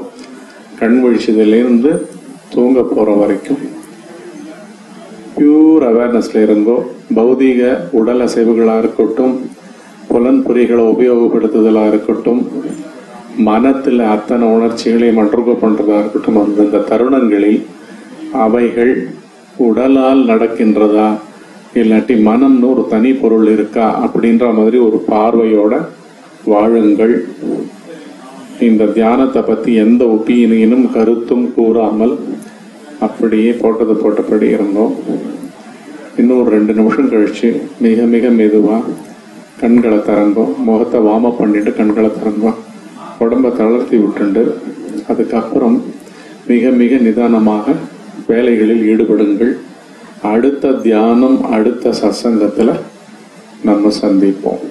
கண் விழிச்சதுலேருந்து தூங்க போற வரைக்கும் பியூர் அவேர்னஸ்ல இருங்கோ. பௌதீக உடல் அசைவுகளா இருக்கட்டும், புலன்புரிகளை உபயோகப்படுத்துதலா இருக்கட்டும், மனத்துல அத்தனை உணர்ச்சிகளையும் மற்றுக பண்றதா இருக்கட்டும், அந்த தருணங்களில் அவைகள் உடலால் நடக்கின்றதா இல்லாட்டி மனம்னு ஒரு தனி பொருள் இருக்கா அப்படின்ற மாதிரி ஒரு பார்வையோட வாழுங்கள். இந்த தியானத்தை பத்தி எந்த ஒப்பீனியனும் கருத்தும் கூறாமல் அப்படியே போட்டது போட்டபடி இருந்தோம். இன்னும் ஒரு 2 நிமிஷம் கழிச்சு மிக மிக மெதுவா கண்களை திறந்தோம். முகத்தை வார்ம் அப் பண்ணிட்டு கண்களை திறந்தோம். உடம்ப தளர்த்தி விட்டுண்டு அதுக்கப்புறம் மிக மிக நிதானமாக வேலைகளில் ஈடுபடுங்கள். அடுத்த தியானம், அடுத்த சத்சங்கத்துல நம்ம சந்திப்போம்.